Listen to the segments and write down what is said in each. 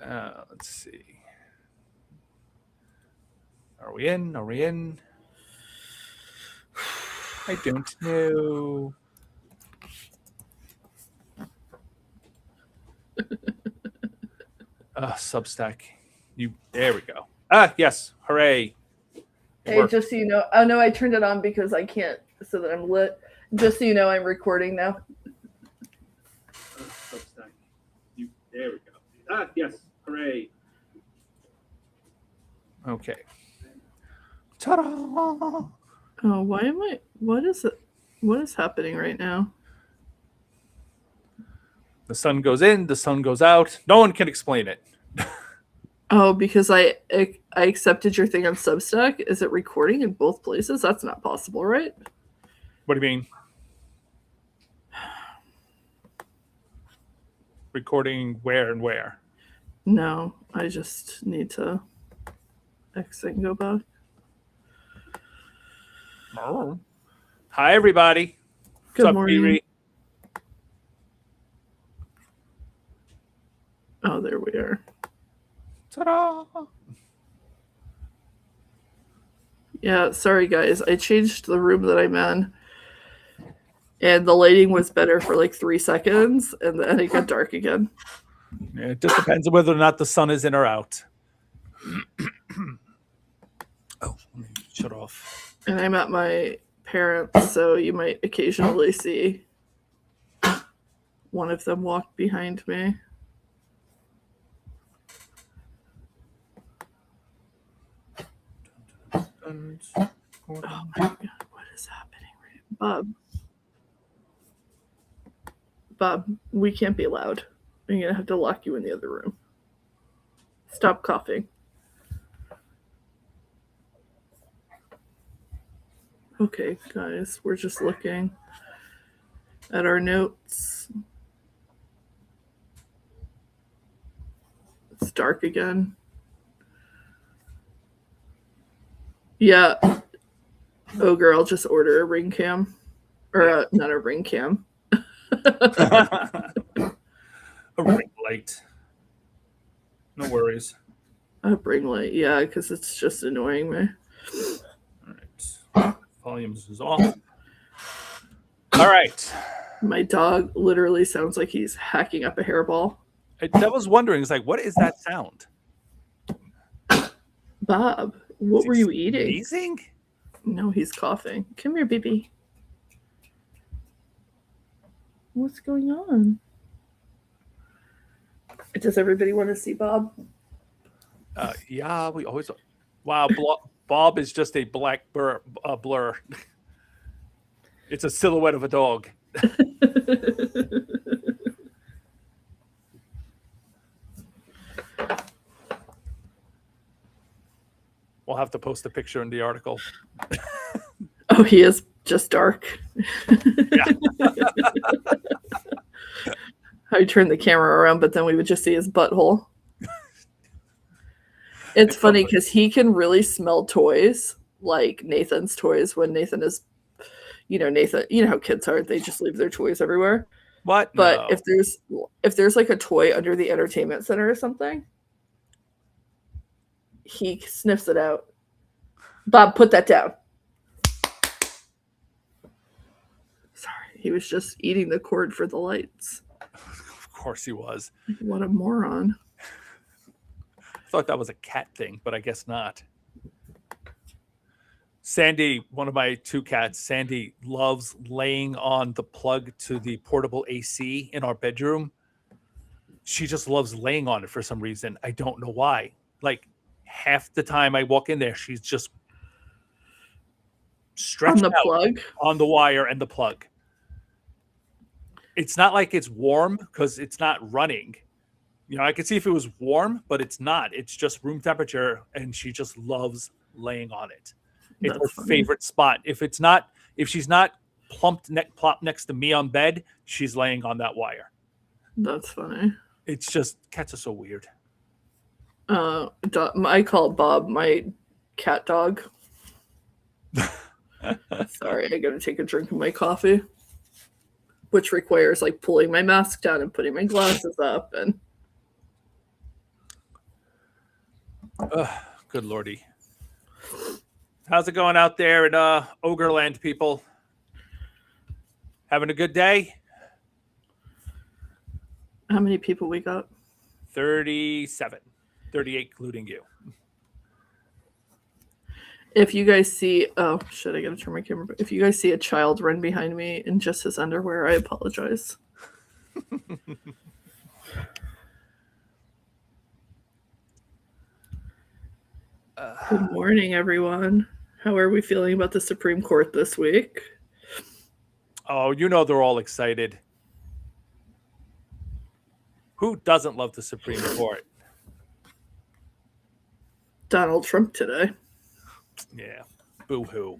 Let's see. Are we in? Are we in? I don't know. Substack. There we go. Yes. Hooray. Hey, just so you know, oh no, I turned it on because I can't, so that I'm lit. Just so you know, I'm recording now. Substack. There we go. Yes. Hooray. Okay. Ta-da! Oh, why am I? What is it? What is happening right now? The sun goes in, the sun goes out. No one can explain it. Oh, because I accepted your thing on Substack. Is it recording in both places? That's not possible, right? What do you mean? Recording where and where? No, I just need to exit and go back. Oh. Hi, everybody. Good What's up, morning. Riri? Oh, there we are. Ta-da! Yeah, sorry guys. I changed the room that I'm in, and the lighting was better for like 3 seconds, and then it got dark again. Yeah, it just depends on whether or not the sun is in or out. Oh, let me shut off. And I'm at my parents', so you might occasionally see one of them walk behind me. Oh my god, what is happening right now? Bob, we can't be loud. I'm gonna have to lock you in the other room. Stop coughing. Okay, guys, we're just looking at our notes. It's dark again. Yeah. Oh, girl, just order a ring cam. Or not a ring cam. A ring light. No worries. A ring light, yeah, because it's just annoying me. All right. Volumes is off. All right. My dog literally sounds like he's hacking up a hairball. I was wondering, it's like, what is that sound? Bob, what were you eating? Sneezing? No, he's coughing. Come here, baby. What's going on? Does everybody want to see Bob? Yeah, we always. Wow, Bob is just a black blur. It's a silhouette of a dog. We'll have to post a picture in the article. Oh, he is just dark. Yeah. I turned the camera around, but then we would just see his butthole. It's funny because he can really smell toys, like Nathan's toys, when Nathan is, Nathan, you know how kids are, they just leave their toys everywhere. What? But no. if there's like a toy under the entertainment center or something, he sniffs it out. Bob, put that down. Sorry, he was just eating the cord for the lights. Of course he was. What a moron. I thought that was a cat thing, but I guess not. Sandy, one of my 2 cats, Sandy loves laying on the plug to the portable AC in our bedroom. She just loves laying on it for some reason. I don't know why. Like half the time I walk in there, she's just stretched on the out plug, on the wire and the plug. It's not like it's warm because it's not running. I could see if it was warm, but it's not. It's just room temperature, and she just loves laying on it. It's her favorite spot. If she's not plopped next to me on bed, she's laying on that wire. That's funny. It's just, cats are so weird. I call Bob my cat dog. Sorry, I gotta take a drink of my coffee, which requires like pulling my mask down and putting my glasses up. And Good lordy. How's it going out there in Ogreland, people? Having a good day? How many people we got? 37. 38, including you. If you guys see, oh shit, I gotta turn my camera. If you guys see a child run behind me in just his underwear, I apologize. Good morning, everyone. How are we feeling about the Supreme Court this week? Oh, you know they're all excited. Who doesn't love the Supreme Court? Donald Trump today. Yeah, boo-hoo.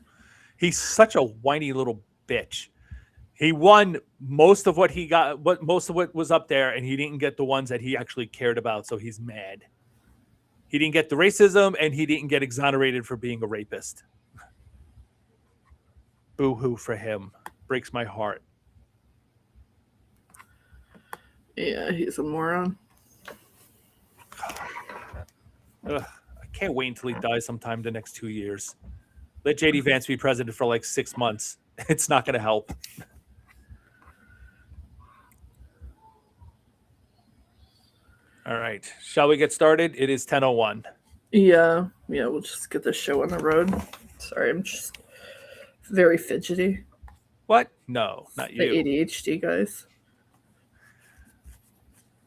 He's such a whiny little bitch. He won most of what he got, most of what was up there, and he didn't get the ones that he actually cared about, so he's mad. He didn't get the racism, and he didn't get exonerated for being a rapist. Boo-hoo for him. Breaks my heart. Yeah, he's a moron. Ugh, I can't wait until he dies sometime the next 2 years. Let JD Vance be president for like 6 months. It's not going to help. All right. Shall we get started? It is 10:01. Yeah, we'll just get this show on the road. Sorry, I'm just very fidgety. What? No, not you. The ADHD guys.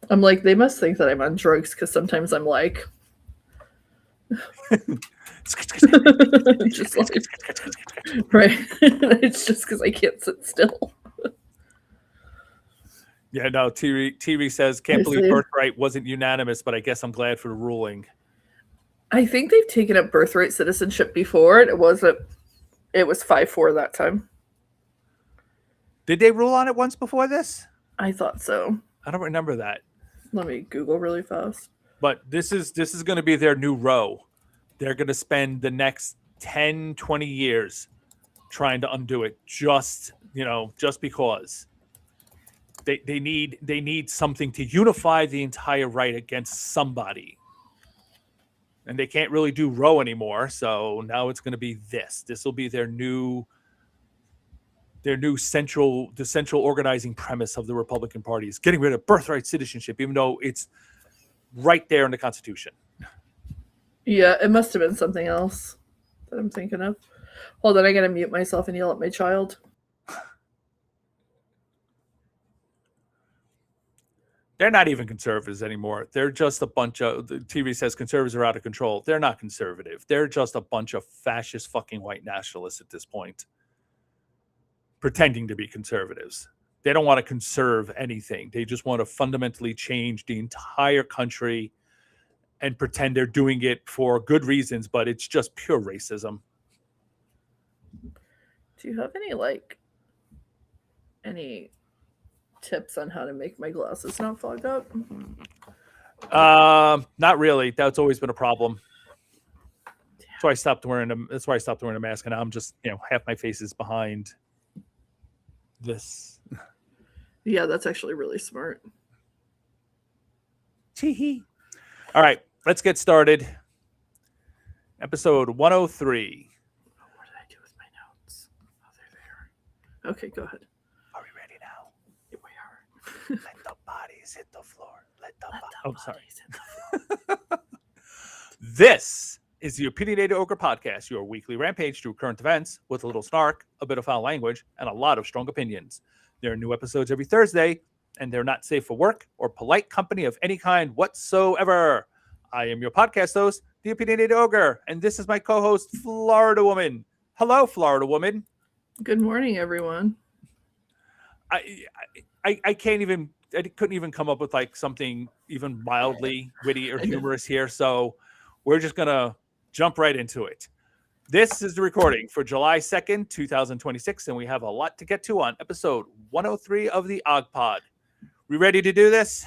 I'm like, they must think that I'm on drugs because sometimes I'm like, just like, right? It's just because I can't sit still. Yeah, no. TV says, can't believe birthright wasn't unanimous, but I guess I'm glad for the ruling. I think they've taken up birthright citizenship before. It was 5-4 that time. Did they rule on it once before this? I thought so. I don't remember that. Let me Google really fast. But this is going to be their new row. They're going to spend the next 10, 20 years trying to undo it just because. They need something to unify the entire right against somebody. And they can't really do Roe anymore, so now it's going to be this. This will be their new central organizing premise of the Republican Party is getting rid of birthright citizenship, even though it's right there in the Constitution. Yeah, it must have been something else that I'm thinking of. Hold on, I gotta mute myself and yell at my child. They're not even conservatives anymore. They're just a bunch of, the TV says conservatives are out of control. They're not conservative. They're just a bunch of fascist fucking white nationalists at this point, pretending to be conservatives. They don't want to conserve anything. They just want to fundamentally change the entire country and pretend they're doing it for good reasons, but it's just pure racism. Do you have any tips on how to make my glasses not fog up? Not really. That's always been a problem. That's why I stopped wearing them. That's why I stopped wearing a mask, and now I'm just, half my face is behind this. Yeah, that's actually really smart. Tee-hee. All right, let's get started. Episode 103. What did I do with my notes? Oh, they're there. Okay, go ahead. Are we ready now? Here we are. Let the bodies hit the floor. Sorry. This is the Opinionated Ogre Podcast, your weekly rampage through current events with a little snark, a bit of foul language, and a lot of strong opinions. There are new episodes every Thursday, and they're not safe for work or polite company of any kind whatsoever. I am your podcast host, the Opinionated Ogre, and this is my co-host, Florida Woman. Hello, Florida Woman. Good morning, everyone. I couldn't even come up with something even mildly witty or humorous here, so we're just gonna jump right into it. This is the recording for July 2nd, 2026, and we have a lot to get to on episode 103 of the Og Pod. We ready to do this?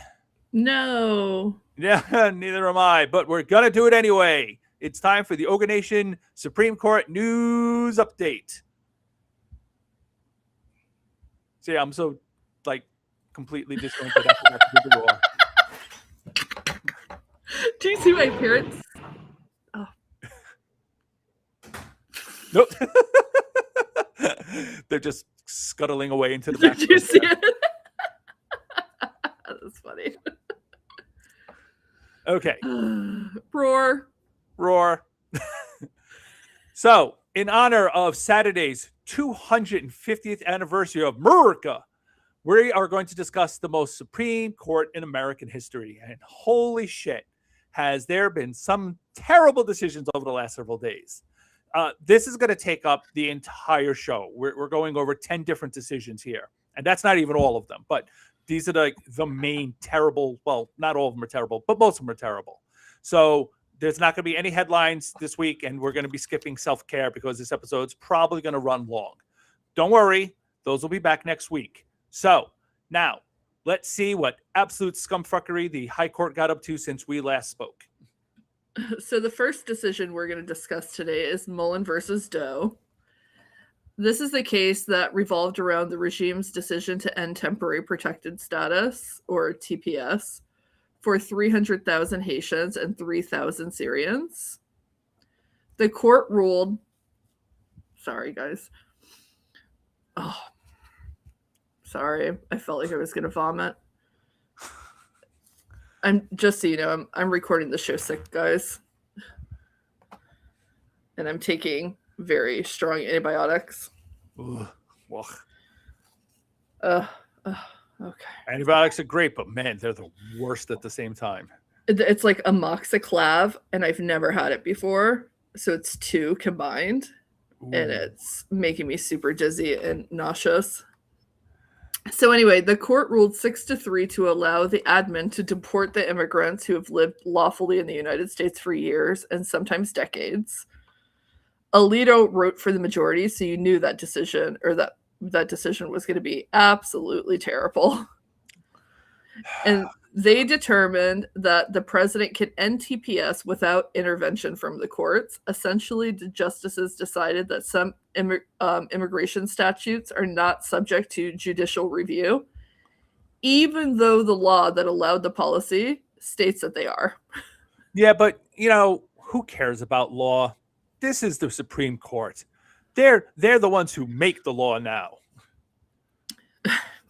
No. Yeah, neither am I, but we're gonna do it anyway. It's time for the Ogre Nation Supreme Court News Update. See, I'm so completely disjointed after that. Do you see my parents Nope. They're just scuttling away into the Did you background. see it? That's funny. Okay. Roar. Roar. So, in honor of Saturday's 250th anniversary of America, we are going to discuss the most Supreme Court in American history. And holy shit, has there been some terrible decisions over the last several days. This is going to take up the entire show. We're going over 10 different decisions here. And that's not even all of them. But these are the main terrible, well, not all of them are terrible, but most of them are terrible. So there's not going to be any headlines this week, and we're going to be skipping self-care because this episode's probably going to run long. Don't worry, those will be back next week. So now let's see what absolute scumfuckery the High Court got up to since we last spoke. So the first decision we're going to discuss today is Mullen versus Doe. This is the case that revolved around the regime's decision to end temporary protected status, or TPS, for 300,000 Haitians and 3,000 Syrians. The court ruled... Sorry, guys. Oh, sorry. I felt like I was going to vomit. I'm just so you know, I'm recording the show sick, guys. And I'm taking very strong antibiotics. Ugh. Okay. Antibiotics are great, but man, they're the worst at the same time. It's like amoxiclav, and I've never had it before. So it's 2 combined. Ooh. And it's making me super dizzy and nauseous. So anyway, the court ruled 6-3 to allow the admin to deport the immigrants who have lived lawfully in the United States for years and sometimes decades. Alito wrote for the majority, so you knew that decision, or that decision was going to be absolutely terrible. And they determined that the president can end TPS without intervention from the courts. Essentially, the justices decided that some immigration statutes are not subject to judicial review, even though the law that allowed the policy states that they are. Yeah, but, who cares about law? This is the Supreme Court. They're the ones who make the law now.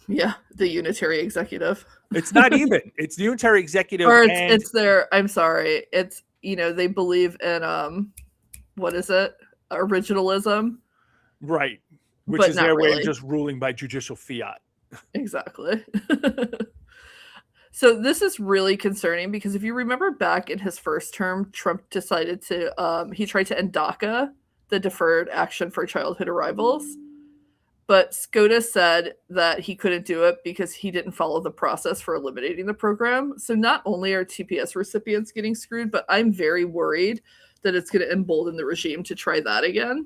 Yeah, the unitary executive. It's not even. It's the unitary executive. Or it's their, I'm sorry. It's, they believe in, what is it? Originalism. Right. Which is their way of just ruling by judicial fiat. Exactly. So this is really concerning because if you remember back in his first term, Trump decided to, he tried to end DACA, the Deferred Action for Childhood Arrivals. But SCOTUS said that he couldn't do it because he didn't follow the process for eliminating the program. So not only are TPS recipients getting screwed, but I'm very worried that it's going to embolden the regime to try that again.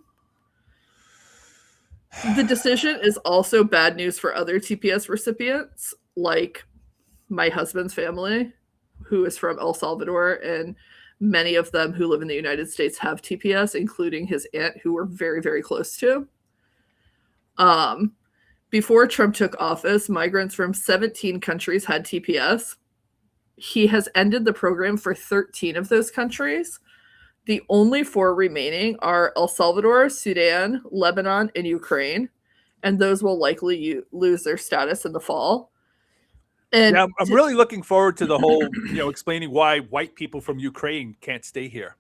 The decision is also bad news for other TPS recipients, like my husband's family, who is from El Salvador, and many of them who live in the United States have TPS, including his aunt, who we're very, very close to. Before Trump took office, migrants from 17 countries had TPS. He has ended the program for 13 of those countries. The only 4 remaining are El Salvador, Sudan, Lebanon, and Ukraine. And those will likely lose their status in the fall. And yeah, I'm really looking forward to the whole, explaining why white people from Ukraine can't stay here.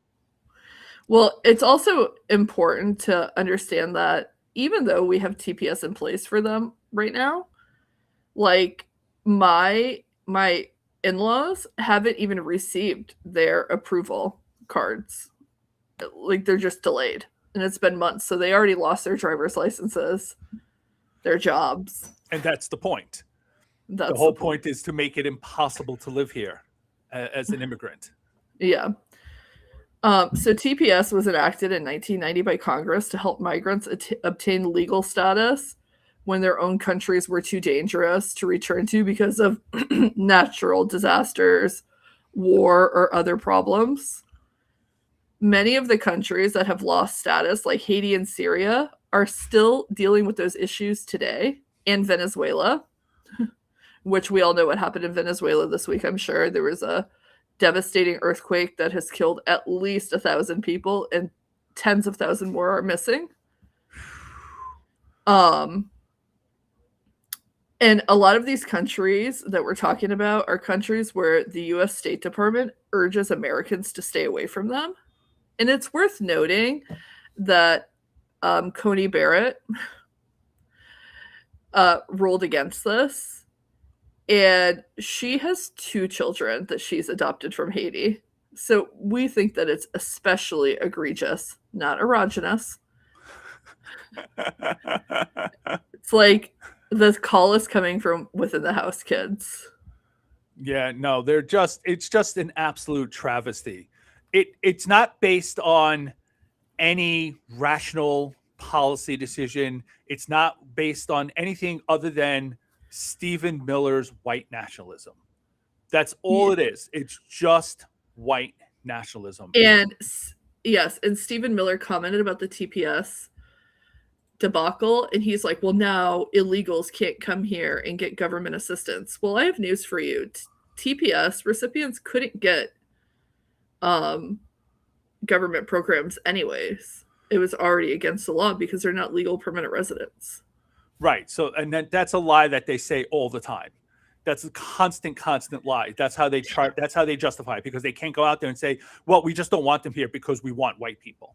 Well, it's also important to understand that even though we have TPS in place for them right now, like my in-laws haven't even received their approval cards. Like they're just delayed. And it's been months. So they already lost their driver's licenses, their jobs. And that's the point. The whole point is to make it impossible to live here as an immigrant. Yeah. So TPS was enacted in 1990 by Congress to help migrants obtain legal status when their own countries were too dangerous to return to because of natural disasters, war, or other problems. Many of the countries that have lost status, like Haiti and Syria, are still dealing with those issues today, and Venezuela, which we all know what happened in Venezuela this week, I'm sure. There was a devastating earthquake that has killed at least 1,000 people, and tens of thousands more are missing. And a lot of these countries that we're talking about are countries where the US State Department urges Americans to stay away from them. And it's worth noting that Coney Barrett ruled against this. And she has 2 children that she's adopted from Haiti. So we think that it's especially egregious, not erogenous. It's like the call is coming from within the house, kids. Yeah, no, it's just an absolute travesty. It's not based on any rational policy decision. It's not based on anything other than Stephen Miller's white nationalism. That's all it is. It's just white nationalism. And yes, and Stephen Miller commented about the TPS debacle, and he's like, well, now illegals can't come here and get government assistance. Well, I have news for you. TPS recipients couldn't get government programs anyways. It was already against the law because they're not legal permanent residents. Right. So, and then that's a lie that they say all the time. That's a constant lie. That's how they try. That's how they justify it, because they can't go out there and say, well, we just don't want them here because we want white people.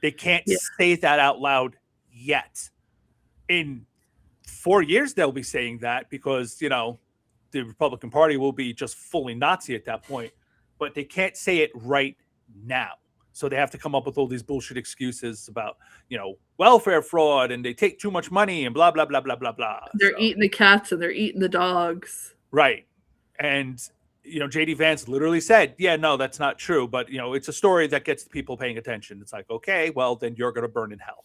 They can't say that out loud yet. In 4 years, they'll be saying that because, you know, the Republican Party will be just fully Nazi at that point, but they can't say it right now. So they have to come up with all these bullshit excuses about, you know, welfare fraud, and they take too much money and blah, blah, blah, blah, blah, blah. They're eating the cats and they're eating the dogs. Right. And, you know, JD Vance literally said, yeah, no, that's not true. But, you know, it's a story that gets people paying attention. It's like, okay, well, then you're going to burn in hell.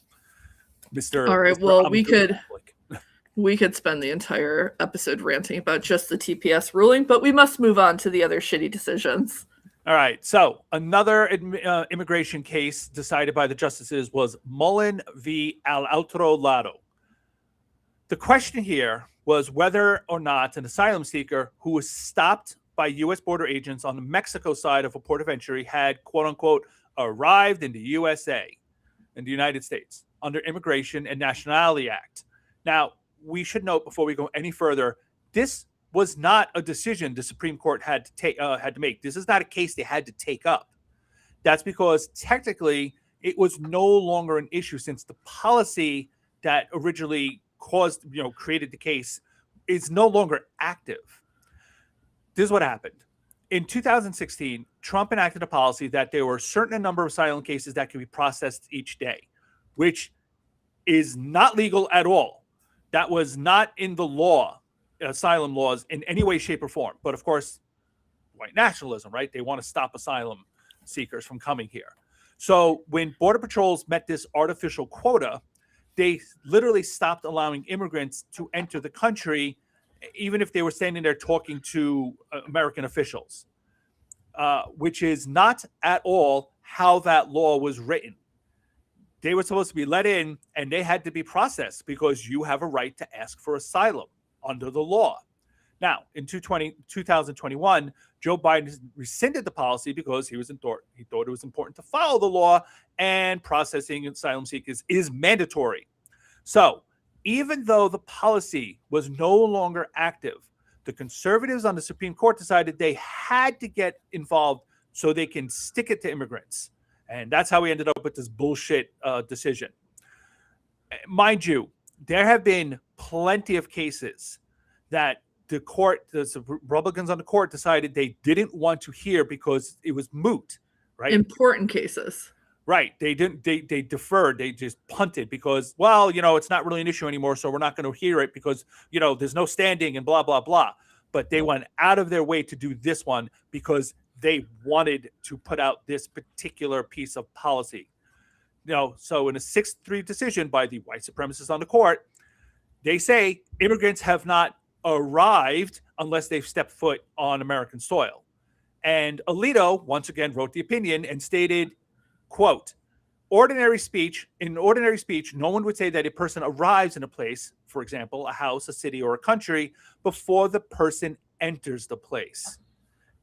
Mr. All right. Mr. Well, we could spend the entire episode ranting about just the TPS ruling, but we must move on to the other shitty decisions. All right. So another immigration case decided by the justices was Mullen v. Al Otro Lado. The question here was whether or not an asylum seeker who was stopped by U.S. border agents on the Mexico side of a port of entry had, quote unquote, arrived in the USA, in the United States, under Immigration and Nationality Act. Now, we should note before we go any further, this was not a decision the Supreme Court had to make. This is not a case they had to take up. That's because technically it was no longer an issue, since the policy that originally created the case is no longer active. This is what happened. In 2016, Trump enacted a policy that there were a certain number of asylum cases that could be processed each day, which is not legal at all. That was not in the law, asylum laws, in any way, shape, or form. But of course, white nationalism, right? They want to stop asylum seekers from coming here. So when Border Patrols met this artificial quota, they literally stopped allowing immigrants to enter the country, even if they were standing there talking to American officials, which is not at all how that law was written. They were supposed to be let in, and they had to be processed because you have a right to ask for asylum under the law. Now, in 2021, Joe Biden rescinded the policy because he thought it was important to follow the law, and processing asylum seekers is mandatory. So even though the policy was no longer active, the conservatives on the Supreme Court decided they had to get involved so they can stick it to immigrants. And that's how we ended up with this bullshit decision. Mind you, there have been plenty of cases that the Republicans on the court decided they didn't want to hear because it was moot, right? Important cases. Right. They deferred. They just punted because, well, it's not really an issue anymore, so we're not going to hear it because, there's no standing and blah, blah, blah. But they went out of their way to do this one because they wanted to put out this particular piece of policy. So in a 6-3 decision by the white supremacists on the court, they say immigrants have not arrived unless they've stepped foot on American soil. And Alito once again wrote the opinion and stated, quote, in ordinary speech, no one would say that a person arrives in a place, for example, a house, a city, or a country, before the person enters the place.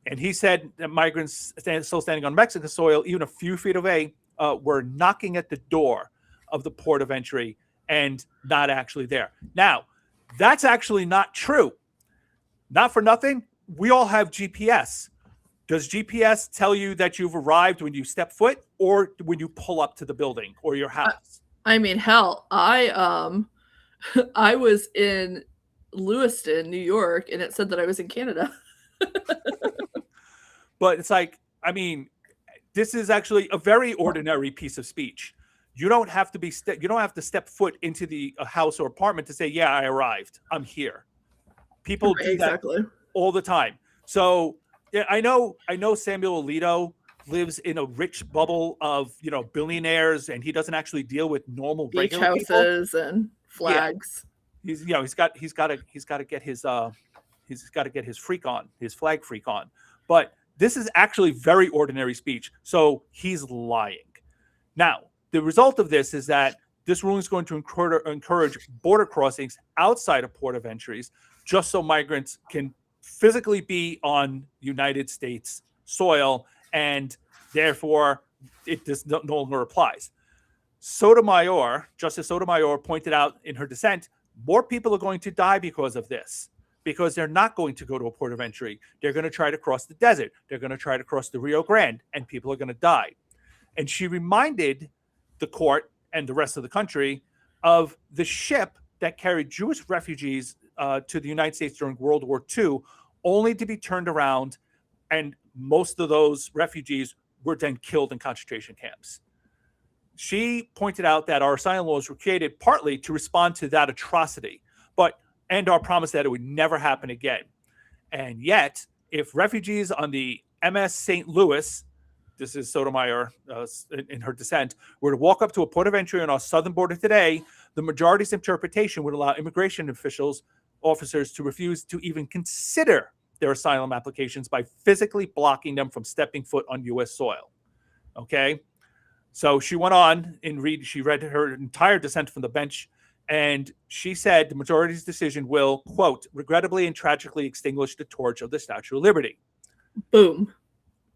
And he said that migrants still standing on Mexican soil, even a few feet away, were knocking at the door of the port of entry and not actually there. Now, that's actually not true. Not for nothing, we all have GPS. Does GPS tell you that you've arrived when you step foot or when you pull up to the building or your house? I mean, hell, I was in Lewiston, New York, and it said that I was in Canada. But it's like, I mean, this is actually a very ordinary piece of speech. You don't have to you don't have to step foot into the house or apartment to say, "Yeah, I arrived. I'm here." People do that all the time. So yeah, I know Samuel Alito lives in a rich bubble of billionaires, and he doesn't actually deal with normal beach regular houses people. And flags. Yeah. He's got to get his freak on, his flag freak on. But this is actually very ordinary speech. So he's lying. Now, the result of this is that this ruling is going to encourage border crossings outside of port of entries, just so migrants can physically be on United States soil, and therefore it no longer applies. Justice Sotomayor pointed out in her dissent, more people are going to die because of this, because they're not going to go to a port of entry. They're going to try to cross the desert. They're going to try to cross the Rio Grande, and people are going to die. And she reminded the court and the rest of the country of the ship that carried Jewish refugees to the United States during World War II, only to be turned around, and most of those refugees were then killed in concentration camps. She pointed out that our asylum laws were created partly to respond to that atrocity, and our promise that it would never happen again. And yet, if refugees on the MS St. Louis, this is Sotomayor in her dissent, were to walk up to a port of entry on our southern border today, the majority's interpretation would allow immigration officers to refuse to even consider their asylum applications by physically blocking them from stepping foot on U.S. soil. Okay? So she went on and she read her entire dissent from the bench, and she said the majority's decision will, quote, regrettably and tragically extinguish the torch of the Statue of Liberty. Boom.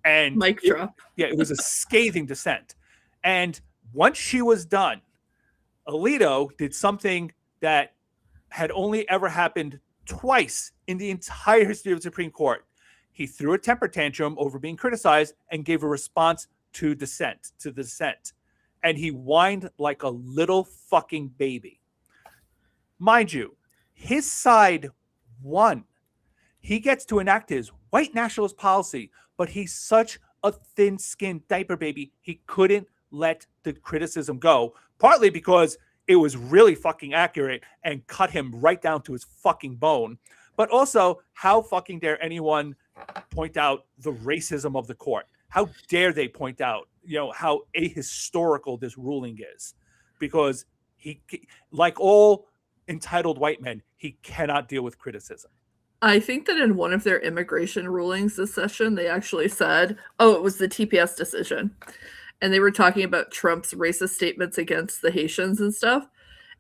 And mic drop. It was a scathing dissent. And once she was done, Alito did something that had only ever happened twice in the entire history of the Supreme Court. He threw a temper tantrum over being criticized and gave a response to the dissent. And he whined like a little fucking baby. Mind you, his side won. He gets to enact his white nationalist policy, but he's such a thin-skinned diaper baby, he couldn't let the criticism go, partly because it was really fucking accurate and cut him right down to his fucking bone. But also, how fucking dare anyone point out the racism of the court? How dare they point out, how ahistorical this ruling is? Because he, like all entitled white men, he cannot deal with criticism. I think that in one of their immigration rulings this session, they actually said, it was the TPS decision. And they were talking about Trump's racist statements against the Haitians and stuff.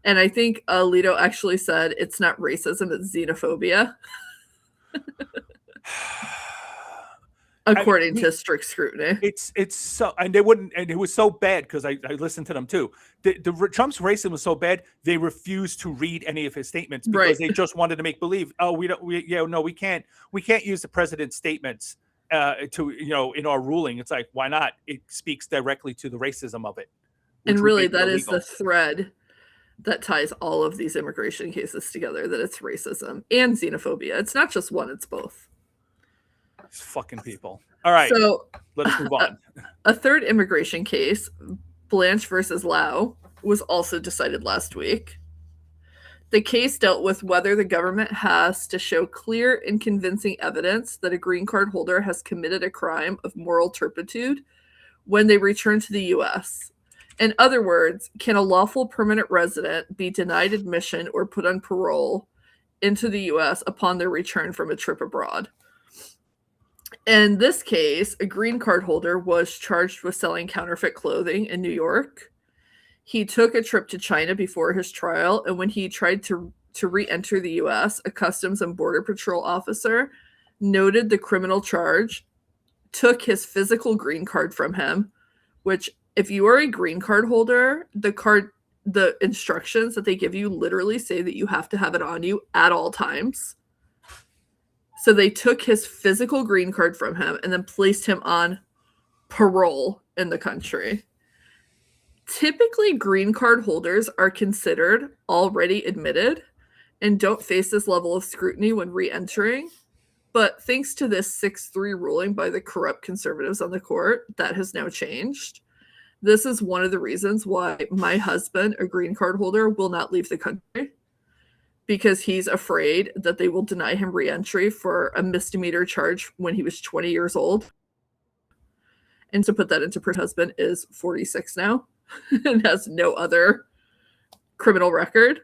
And I think Alito actually said it's not racism, it's xenophobia. According to strict scrutiny. It's so, and they wouldn't, and it was so bad because I listened to them too. The Trump's racism was so bad they refused to read any of his statements because they just wanted to make believe. We can't use the president's statements in our ruling. It's like, why not? It speaks directly to the racism of it. And really, that is the thread that ties all of these immigration cases together, that it's racism and xenophobia. It's not just one, it's both. These fucking people. All right, so let us move on. A third immigration case, Blanche versus Lau, was also decided last week. The case dealt with whether the government has to show clear and convincing evidence that a green card holder has committed a crime of moral turpitude when they return to the U.S. In other words, can a lawful permanent resident be denied admission or put on parole into the U.S. upon their return from a trip abroad? In this case, a green card holder was charged with selling counterfeit clothing in New York. He took a trip to China before his trial, and when he tried to re-enter the U.S., a Customs and Border Patrol officer noted the criminal charge, took his physical green card from him, which if you are a green card holder, the instructions that they give you literally say that you have to have it on you at all times. So they took his physical green card from him and then placed him on parole in the country. Typically, green card holders are considered already admitted and don't face this level of scrutiny when re-entering. But thanks to this 6-3 ruling by the corrupt conservatives on the court, that has now changed. This is one of the reasons why my husband, a green card holder, will not leave the country, because he's afraid that they will deny him re-entry for a misdemeanor charge when he was 20 years old. And to put that into perspective, husband is 46 now and has no other criminal record,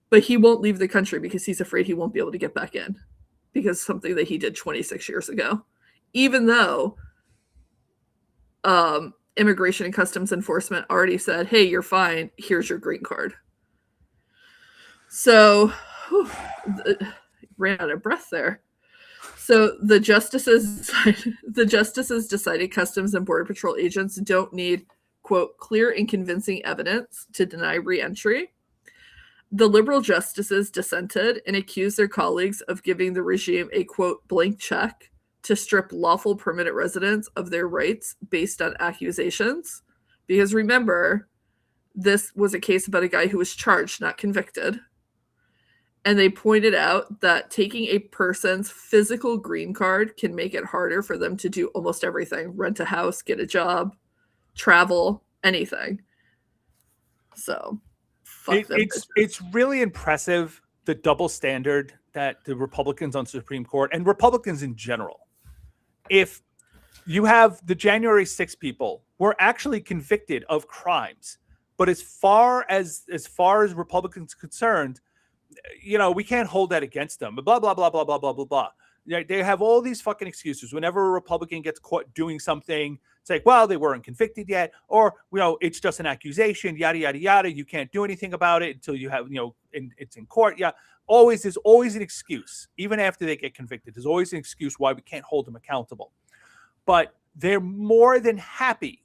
but he won't leave the country because he's afraid he won't be able to get back in because something that he did 26 years ago, even though Immigration and Customs Enforcement already said, hey, you're fine, here's your green card. So ran out of breath there. So the justices decided Customs and Border Patrol agents don't need, quote, clear and convincing evidence to deny re-entry. The liberal justices dissented and accused their colleagues of giving the regime a, quote, blank check to strip lawful permanent residents of their rights based on accusations. Because remember, this was a case about a guy who was charged, not convicted. And they pointed out that taking a person's physical green card can make it harder for them to do almost everything. Rent a house, get a job, travel, anything. So, it's really impressive, the double standard that the Republicans on Supreme Court and Republicans in general. If you have the January 6 people who are actually convicted of crimes, but as far as Republicans concerned, you know, we can't hold that against them. Blah, blah, blah, blah, blah, blah, blah, blah. They have all these fucking excuses. Whenever a Republican gets caught doing something, it's like, well, they weren't convicted yet, or, you know, it's just an accusation, yada, yada, yada. You can't do anything about it until you have, you know, it's in court. Yeah. There's always an excuse. Even after they get convicted, there's always an excuse why we can't hold them accountable. But they're more than happy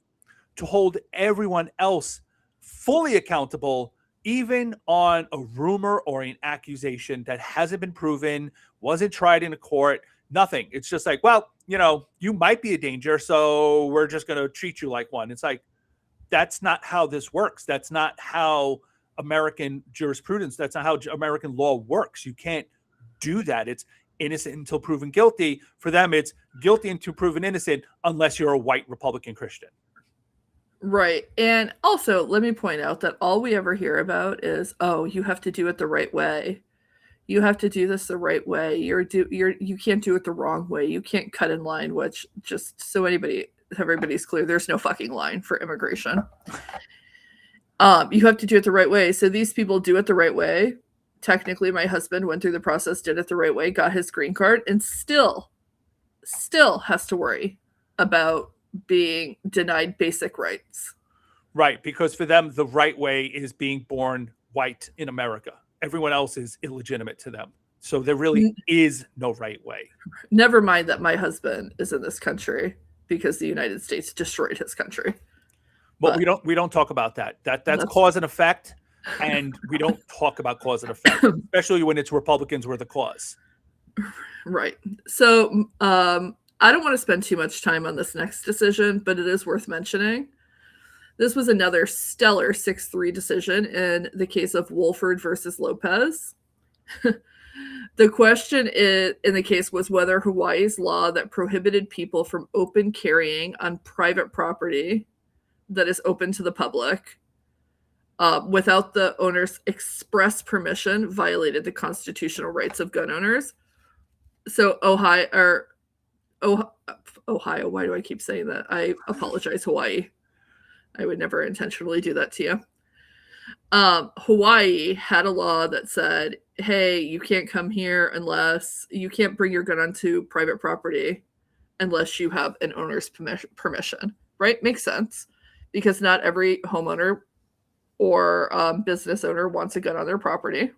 to hold everyone else fully accountable, even on a rumor or an accusation that hasn't been proven, wasn't tried in a court, nothing. It's just like, well, you know, you might be a danger, so we're just going to treat you like one. It's like, that's not how this works. That's not how American jurisprudence, that's not how American law works. You can't do that. It's innocent until proven guilty. For them, it's guilty until proven innocent unless you're a white Republican Christian. Right. And also, let me point out that all we ever hear about is, oh, you have to do it the right way. You have to do this the right way. You can't do it the wrong way. You can't cut in line, which, just so everybody's clear, there's no fucking line for immigration. You have to do it the right way. So these people do it the right way. Technically, my husband went through the process, did it the right way, got his green card, and still has to worry about being denied basic rights. Right, because for them, the right way is being born white in America. Everyone else is illegitimate to them. So there really is no right way. Never mind that my husband is in this country because the United States destroyed his country. But we don't talk about that. That's cause and effect, and we don't talk about cause and effect, especially when it's Republicans were the cause. Right. So I don't want to spend too much time on this next decision, but it is worth mentioning. This was another stellar 6-3 decision in the case of Wolford versus Lopez. The question in the case was whether Hawaii's law that prohibited people from open carrying on private property that is open to the public without the owner's express permission violated the constitutional rights of gun owners. So Ohio, why do I keep saying that? I apologize, Hawaii. I would never intentionally do that to you. Hawaii had a law that said, hey, you can't come here unless you can't bring your gun onto private property unless you have an owner's permission, right? Makes sense, because not every homeowner or business owner wants a gun on their property.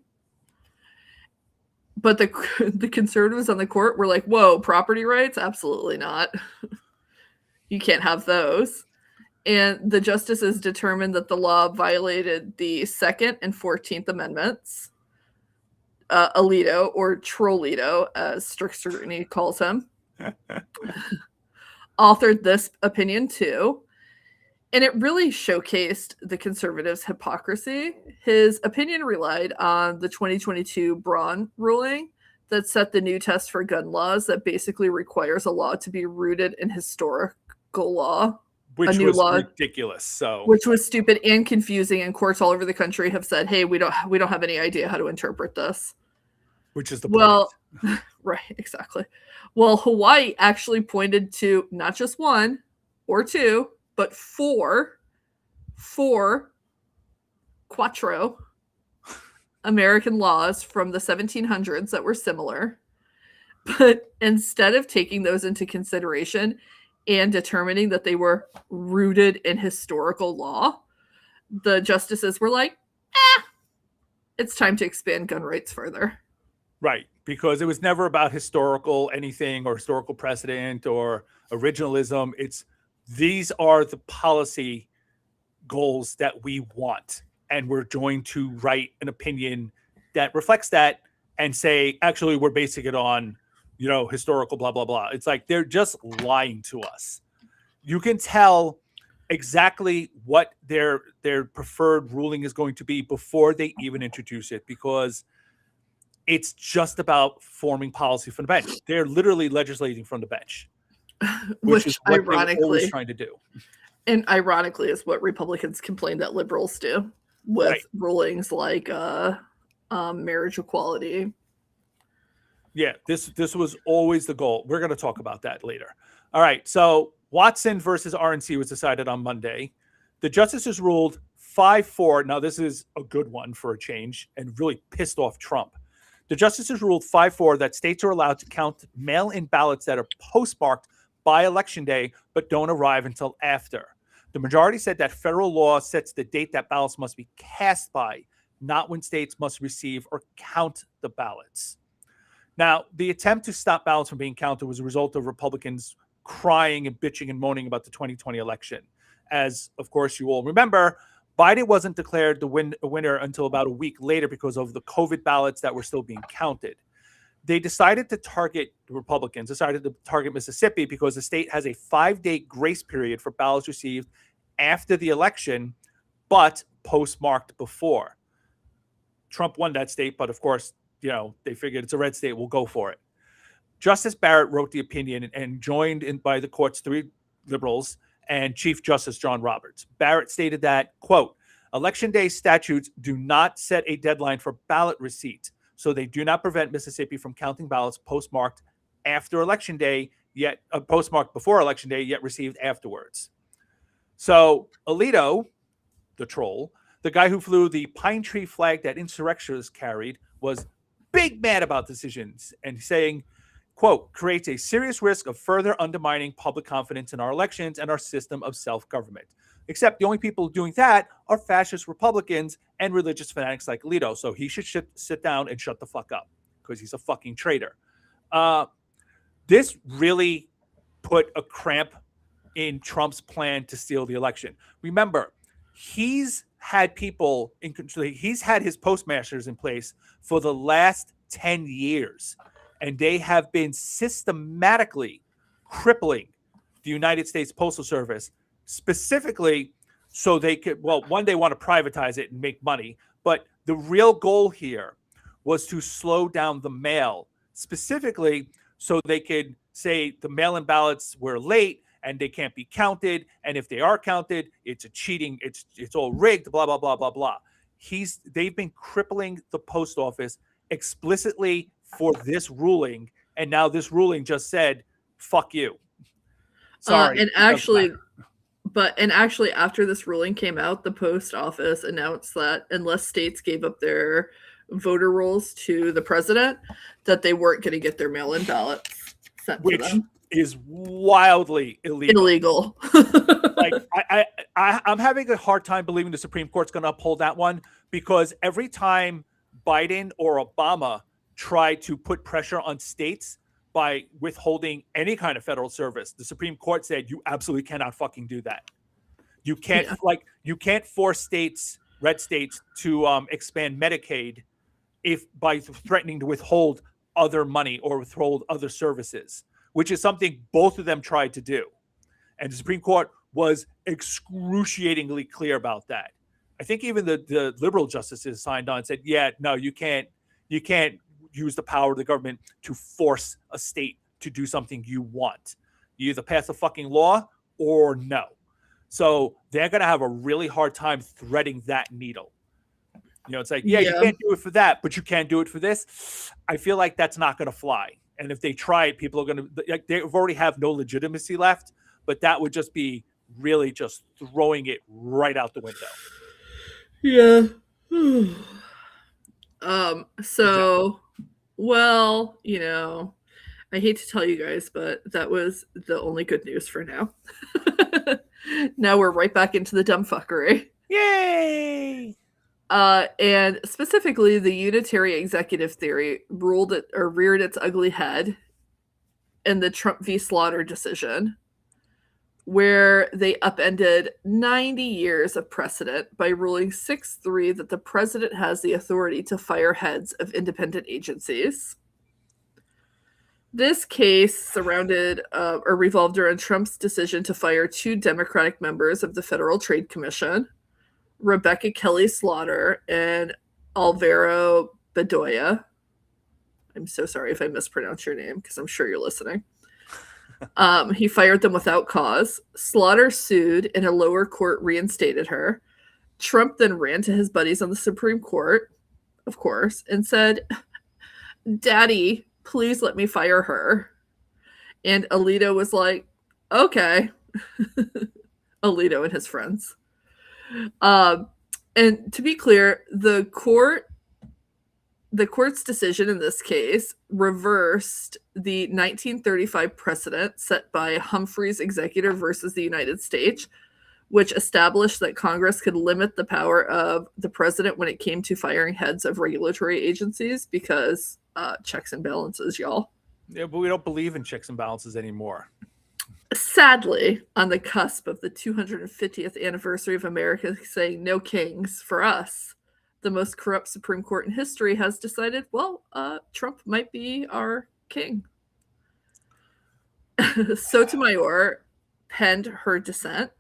But the conservatives on the court were like, whoa, property rights? Absolutely not. You can't have those. And the justices determined that the law violated the Second and 14th Amendments. Alito, or Trollito, as strict scrutiny calls him, authored this opinion too. And it really showcased the conservatives' hypocrisy. His opinion relied on the 2022 Braun ruling that set the new test for gun laws that basically requires a law to be rooted in historical law. Which a new was law, ridiculous. So, which was stupid and confusing, and courts all over the country have said, "Hey, we don't have any idea how to interpret this." Which is the point. Right, exactly. Well, Hawaii actually pointed to not just one or two, but four quattro American laws from the 1700s that were similar. But instead of taking those into consideration and determining that they were rooted in historical law, the justices were like, it's time to expand gun rights further. Right, because it was never about historical anything or historical precedent or originalism. It's these are the policy goals that we want, and we're going to write an opinion that reflects that and say, actually, we're basing it on, historical blah, blah, blah. It's like they're just lying to us. You can tell exactly what their preferred ruling is going to be before they even introduce it, because it's just about forming policy from the bench. They're literally legislating from the bench, which is what they're always trying to do. And ironically is what Republicans complain that liberals do with rulings like marriage equality. Yeah, this was always the goal. We're going to talk about that later. All right, so Watson versus RNC was decided on Monday. The justices ruled 5-4. Now, this is a good one for a change and really pissed off Trump. The justices ruled 5-4 that states are allowed to count mail-in ballots that are postmarked by Election Day but don't arrive until after. The majority said that federal law sets the date that ballots must be cast by, not when states must receive or count the ballots. Now, the attempt to stop ballots from being counted was a result of Republicans crying and bitching and moaning about the 2020 election. As, of course, you all remember, Biden wasn't declared the winner until about a week later because of the COVID ballots that were still being counted. They decided to target Mississippi because the state has a 5-day grace period for ballots received after the election, but postmarked before. Trump won that state, but of course, they figured it's a red state, we'll go for it. Justice Barrett wrote the opinion and joined in by the court's 3 liberals and Chief Justice John Roberts. Barrett stated that, quote, Election Day statutes do not set a deadline for ballot receipt, so they do not prevent Mississippi from counting ballots postmarked after Election Day, yet postmarked before Election Day, yet received afterwards. So Alito, the troll, the guy who flew the pine tree flag that insurrectionists carried, was big mad about decisions and saying, quote, creates a serious risk of further undermining public confidence in our elections and our system of self-government. Except the only people doing that are fascist Republicans and religious fanatics like Alito. So he should sit down and shut the fuck up because he's a fucking traitor. This really put a cramp in Trump's plan to steal the election. Remember, he's had people in control. He's had his postmasters in place for the last 10 years, and they have been systematically crippling the United States Postal Service, specifically so they could, one, they want to privatize it and make money, but the real goal here was to slow down the mail, specifically so they could say the mail-in ballots were late and they can't be counted, and if they are counted, it's a cheating, it's all rigged, blah, blah, blah, blah, blah. They've been crippling the post office explicitly for this ruling, and now this ruling just said, fuck you. Sorry. And actually, after this ruling came out, the post office announced that unless states gave up their voter rolls to the president, that they weren't going to get their mail-in ballots sent to them. Is wildly illegal. Like I'm having a hard time believing the Supreme Court's going to uphold that one, because every time Biden or Obama tried to put pressure on states by withholding any kind of federal service, the Supreme Court said, you absolutely cannot fucking do that. You can't you can't force states, red states, to expand Medicaid if by threatening to withhold other money or withhold other services, which is something both of them tried to do. And the Supreme Court was excruciatingly clear about that. I think even the liberal justices signed on and said, yeah, no, you can't use the power of the government to force a state to do something you want. You either pass a fucking law or no. So they're going to have a really hard time threading that needle. You know, it's like, yeah, you can't do it for that, but you can do it for this. I feel like that's not going to fly. And if they try it, people are going to, like, they already have no legitimacy left, but that would just be really just throwing it right out the window. Yeah. So, well, you know, I hate to tell you guys, but that was the only good news for now. Now we're right back into the dumb fuckery. Yay! And specifically, the unitary executive theory reared its ugly head in the Trump v. Slaughter decision, where they upended 90 years of precedent by ruling 6-3 that the president has the authority to fire heads of independent agencies. This case surrounded or revolved around Trump's decision to fire 2 Democratic members of the Federal Trade Commission, Rebecca Kelly Slaughter and Alvaro Bedoya. I'm so sorry if I mispronounce your name because I'm sure you're listening. He fired them without cause. Slaughter sued and a lower court reinstated her. Trump then ran to his buddies on the Supreme Court, of course, and said, Daddy, please let me fire her. And Alito was like, okay. Alito and his friends. And to be clear, the court's decision in this case reversed the 1935 precedent set by Humphrey's Executive versus the United States, which established that Congress could limit the power of the president when it came to firing heads of regulatory agencies because checks and balances, y'all. Yeah, but we don't believe in checks and balances anymore. Sadly, on the cusp of the 250th anniversary of America saying no kings for us, the most corrupt Supreme Court in history has decided, well, Trump might be our king. Sotomayor penned her dissent,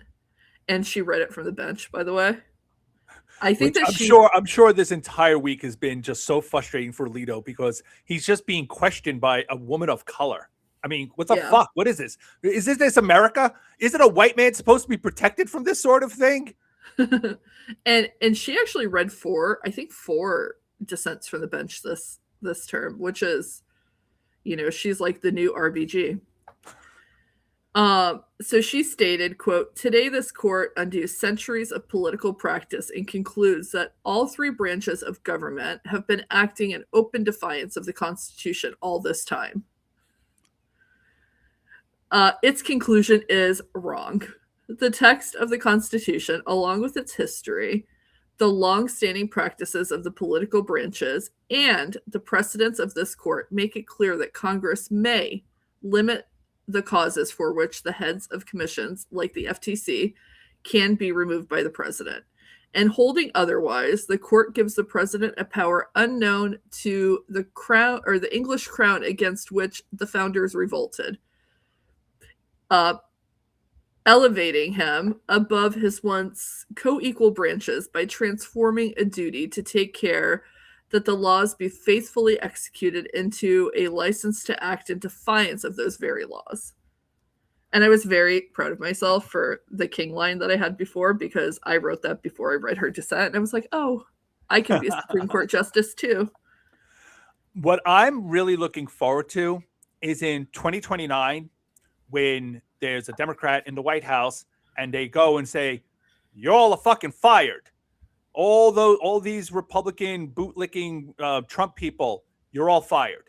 and she read it from the bench, by the way. I think I'm sure this entire week has been just so frustrating for Alito because he's just being questioned by a woman of color. I mean, what the fuck? What is this? Is this America? Isn't a white man supposed to be protected from this sort of thing? and she actually read 4 dissents from the bench this term, which is, you know, she's like the new RBG. So she stated, quote, today this court undoes centuries of political practice and concludes that all 3 branches of government have been acting in open defiance of the Constitution all this time. Its conclusion is wrong. The text of the Constitution, along with its history, the long-standing practices of the political branches, and the precedents of this court make it clear that Congress may limit the causes for which the heads of commissions, like the FTC, can be removed by the president. And holding otherwise, the court gives the president a power unknown to the crown or the English crown against which the founders revolted. Elevating him above his once co-equal branches by transforming a duty to take care that the laws be faithfully executed into a license to act in defiance of those very laws. And I was very proud of myself for the king line that I had before because I wrote that before I read her dissent. And I was like, oh, I can be a Supreme Court justice too. What I'm really looking forward to is in 2029 when there's a Democrat in the White House and they go and say, you're all fucking fired. All these Republican bootlicking Trump people, you're all fired.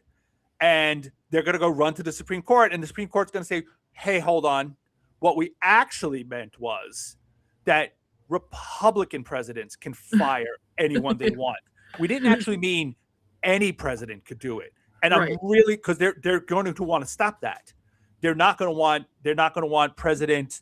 And they're going to go run to the Supreme Court and the Supreme Court's going to say, hey, hold on. What we actually meant was that Republican presidents can fire anyone they want. We didn't actually mean any president could do it. And I'm really, because they're going to want to stop that. They're not going to want President,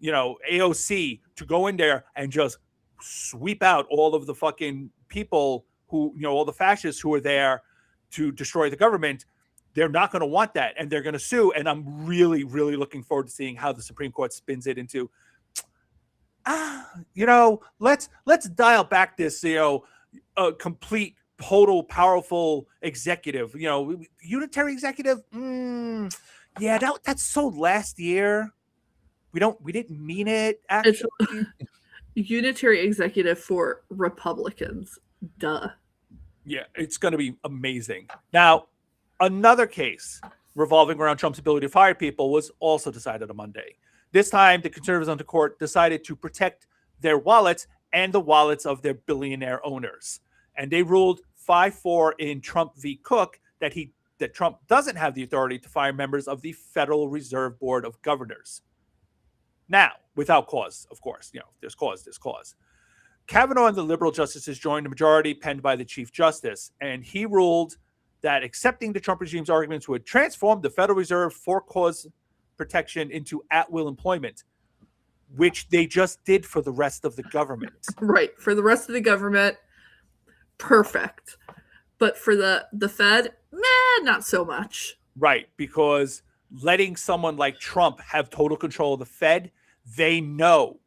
AOC to go in there and just sweep out all of the fucking people who, all the fascists who are there to destroy the government. They're not going to want that, and they're going to sue. And I'm really, really looking forward to seeing how the Supreme Court spins it into, let's dial back this, complete, total, powerful executive. Unitary executive. That's so last year. We didn't mean it. Actually, unitary executive for Republicans. Duh. Yeah, it's going to be amazing. Now, another case revolving around Trump's ability to fire people was also decided on Monday. This time, the conservatives on the court decided to protect their wallets and the wallets of their billionaire owners. And they ruled 5-4 in Trump v. Cook that Trump doesn't have the authority to fire members of the Federal Reserve Board of Governors. Now, without cause, of course. There's cause. Kavanaugh and the liberal justices joined the majority penned by the Chief Justice, and he ruled that accepting the Trump regime's arguments would transform the Federal Reserve for cause protection into at-will employment, which they just did for the rest of the government. Right. For the rest of the government, perfect. But for the Fed, not so much. Right, because letting someone like Trump have total control of the Fed, they know.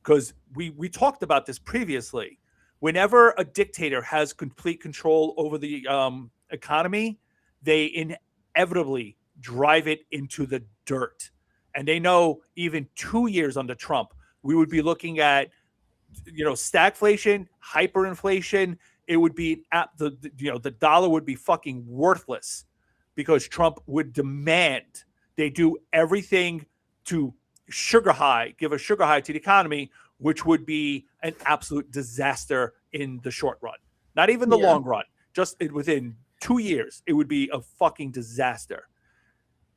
Because we talked about this previously. Whenever a dictator has complete control over the economy, they inevitably drive it into the dirt. And they know even 2 years under Trump, we would be looking at, stagflation, hyperinflation. It would be the dollar would be fucking worthless because Trump would demand they do everything to give a sugar high to the economy, which would be an absolute disaster in the short run. Not even the long run. Just within 2 years, it would be a fucking disaster.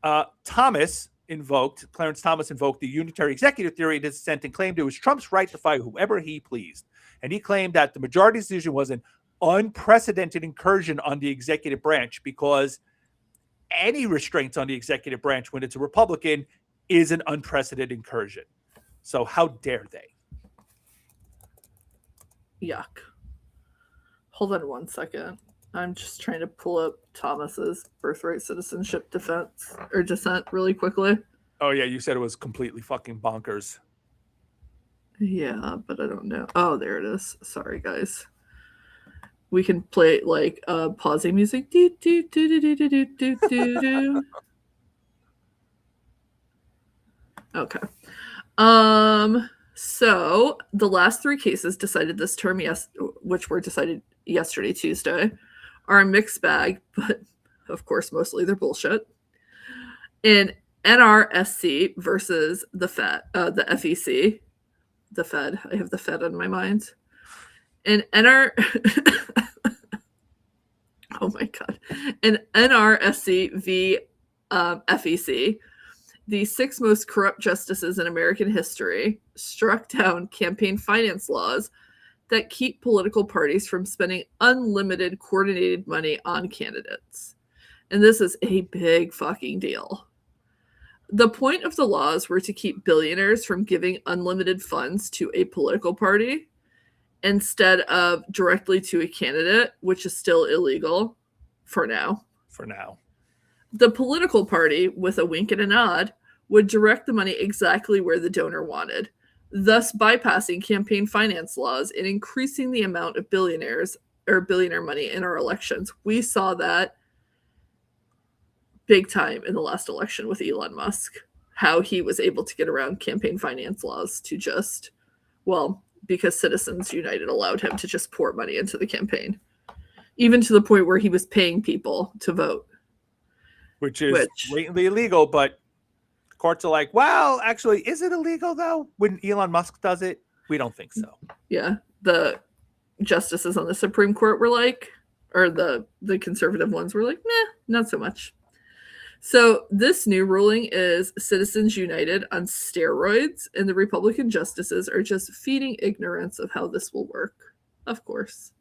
Clarence Thomas invoked the unitary executive theory in his dissent and claimed it was Trump's right to fire whoever he pleased. And he claimed that the majority's decision was an unprecedented incursion on the executive branch because any restraints on the executive branch when it's a Republican is an unprecedented incursion. So how dare they? Yuck. Hold on one second. I'm just trying to pull up Thomas's birthright citizenship defense or dissent really quickly. Oh yeah, you said it was completely fucking bonkers. Yeah, but I don't know. Oh, there it is. Sorry, guys. We can play like pausing music. Do, do, do, do, do, do, do, do, do. Okay. So the last three cases decided this term, which were decided yesterday, Tuesday, are a mixed bag, but of course, mostly they're bullshit. In NRSC versus the Fed, the FEC, the Fed. I have the Fed on my mind. In oh my god, in NRSC v. FEC. The 6 most corrupt justices in American history struck down campaign finance laws that keep political parties from spending unlimited coordinated money on candidates. And this is a big fucking deal. The point of the laws were to keep billionaires from giving unlimited funds to a political party instead of directly to a candidate, which is still illegal for now. The political party, with a wink and a nod, would direct the money exactly where the donor wanted, thus bypassing campaign finance laws and increasing the amount of billionaire money in our elections. We saw that big time in the last election with Elon Musk, how he was able to get around campaign finance laws to just, because Citizens United allowed him to just pour money into the campaign, even to the point where he was paying people to vote. Which is blatantly illegal, but courts are like, well, actually, is it illegal, though, when Elon Musk does it? We don't think so. Yeah. The justices on the Supreme Court were like, or the conservative ones were like, not so much. So this new ruling is Citizens United on steroids, and the Republican justices are just feeding ignorance of how this will work. Of course.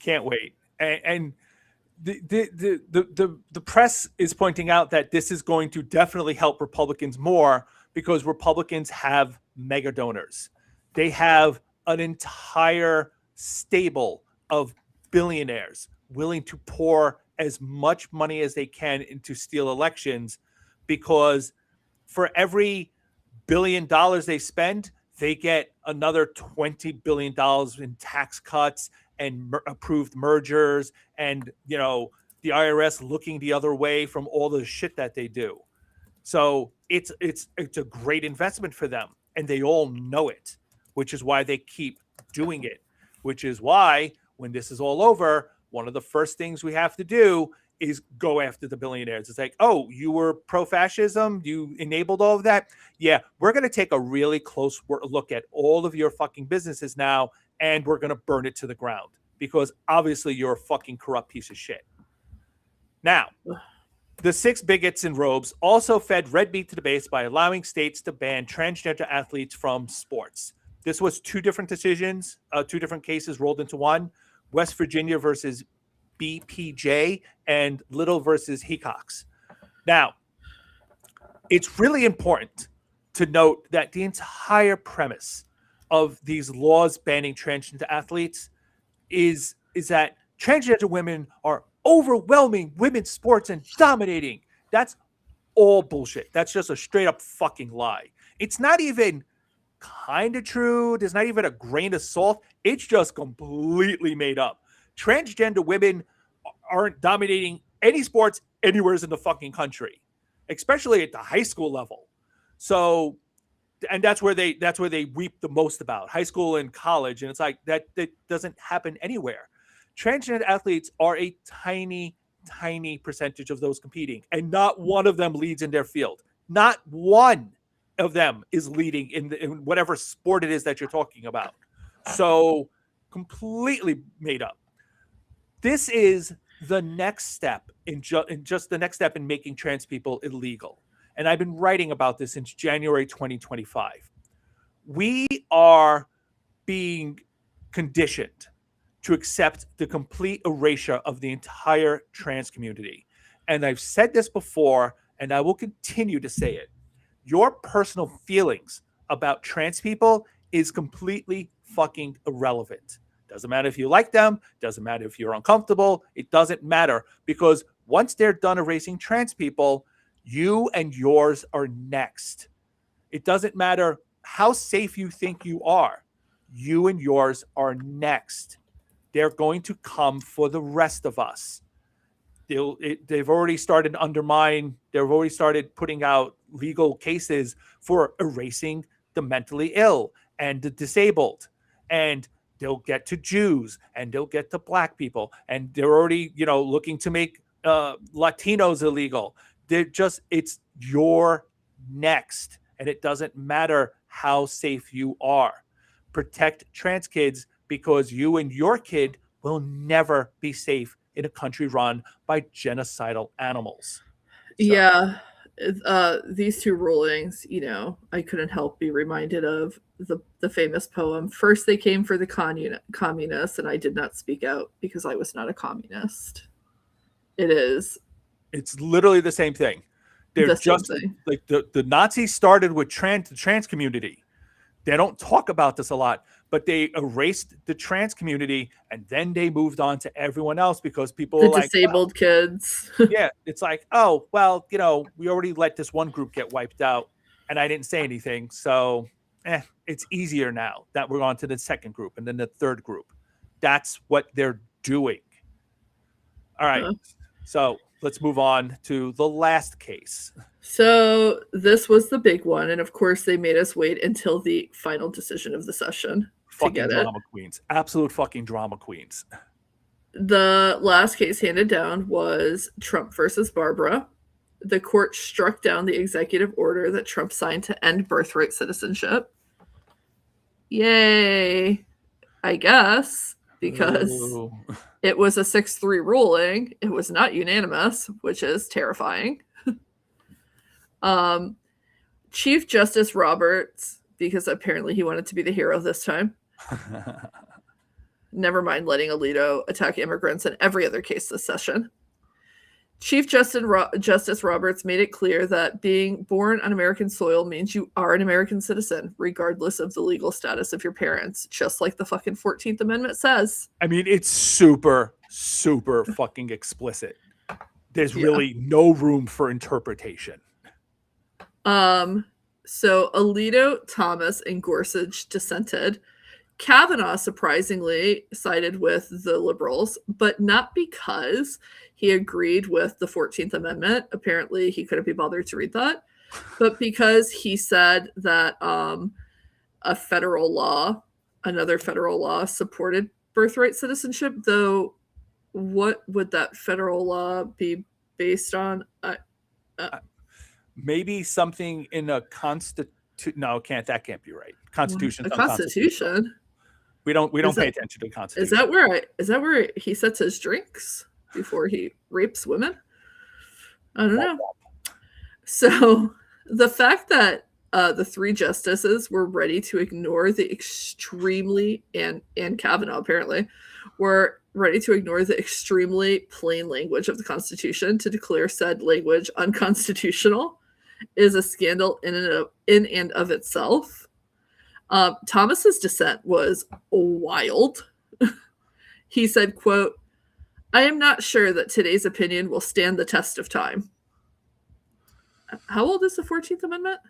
Can't wait. And the press is pointing out that this is going to definitely help Republicans more because Republicans have mega donors. They have an entire stable of billionaires willing to pour as much money as they can into steal elections, because for every $1 billion they spend, they get another $20 billion in tax cuts and approved mergers, and the IRS looking the other way from all the shit that they do. So it's a great investment for them, and they all know it, which is why they keep doing it. Which is why when this is all over, one of the first things we have to do is go after the billionaires. It's like, oh, you were pro-fascism, you enabled all of that. Yeah, we're going to take a really close look at all of your fucking businesses now, and we're going to burn it to the ground, because obviously you're a fucking corrupt piece of shit. Now, the 6 bigots in robes also fed red meat to the base by allowing states to ban transgender athletes from sports. This was 2 different decisions, 2 different cases rolled into one. West Virginia versus BPJ and Little versus Hecox. Now, it's really important to note that the entire premise of these laws banning transgender athletes is that transgender women are overwhelming women's sports and dominating. That's all bullshit. That's just a straight up fucking lie. It's not even kind of true. There's not even a grain of salt. It's just completely made up. Transgender women aren't dominating any sports anywhere in the fucking country, especially at the high school level. So, and that's where they weep the most about, high school and college. And it's like that doesn't happen anywhere. Transgender athletes are a tiny percentage of those competing, and not one of them leads in their field. Not one of them is leading in whatever sport it is that you're talking about. So completely made up. This is the next step in just the next step in making trans people illegal. And I've been writing about this since January 2025. We are being conditioned to accept the complete erasure of the entire trans community. And I've said this before, and I will continue to say it. Your personal feelings about trans people is completely fucking irrelevant. Doesn't matter if you like them, doesn't matter if you're uncomfortable, it doesn't matter, because once they're done erasing trans people, you and yours are next. It doesn't matter how safe you think you are. You and yours are next. They're going to come for the rest of us. They've already started to undermine, they've already started putting out legal cases for erasing the mentally ill and the disabled. And they'll get to Jews, and they'll get to Black people. And they're already, looking to make Latinos illegal. It's your next. And it doesn't matter how safe you are. Protect trans kids, because you and your kid will never be safe in a country run by genocidal animals. So. Yeah. These 2 rulings, I couldn't help be reminded of the famous poem, "First they came for the communists, and I did not speak out because I was not a communist." It's literally the same thing. They're just like the Nazis started with the trans community. They don't talk about this a lot, but they erased the trans community, and then they moved on to everyone else, because people the are like, disabled kids. Yeah, it's like, oh, well, we already let this one group get wiped out, and I didn't say anything, so it's easier now that we're on to the second group and then the third group. That's what they're doing. All right, so let's move on to the last case. So this was the big one, and of course they made us wait until the final decision of the session to get it. Drama queens. Absolute fucking drama queens. The last case handed down was Trump versus Barbara. The court struck down the executive order that Trump signed to end birthright citizenship. Yay, I guess, because it was a 6-3 ruling. It was not unanimous, which is terrifying. Chief Justice Roberts, because apparently he wanted to be the hero this time. Never mind letting Alito attack immigrants in every other case this session. Chief Justice Roberts made it clear that being born on American soil means you are an American citizen, regardless of the legal status of your parents, just like the fucking 14th Amendment says. I mean, it's super, super fucking explicit. There's really no room for interpretation. So Alito, Thomas, and Gorsuch dissented. Kavanaugh surprisingly sided with the liberals, but not because he agreed with the 14th Amendment. Apparently, he couldn't be bothered to read that, but because he said that another federal law supported birthright citizenship, though what would that federal law be based on? Maybe something in a No, that can't be right. Constitution. A constitution. We don't pay attention to the Constitution. Is that where he sets his drinks before he rapes women? I don't know. So the fact that the three justices were ready to ignore the extremely and Kavanaugh apparently were ready to ignore the extremely plain language of the Constitution to declare said language unconstitutional is a scandal in and of itself. Thomas's dissent was wild. He said, quote, "I am not sure that today's opinion will stand the test of time." How old is the 14th Amendment?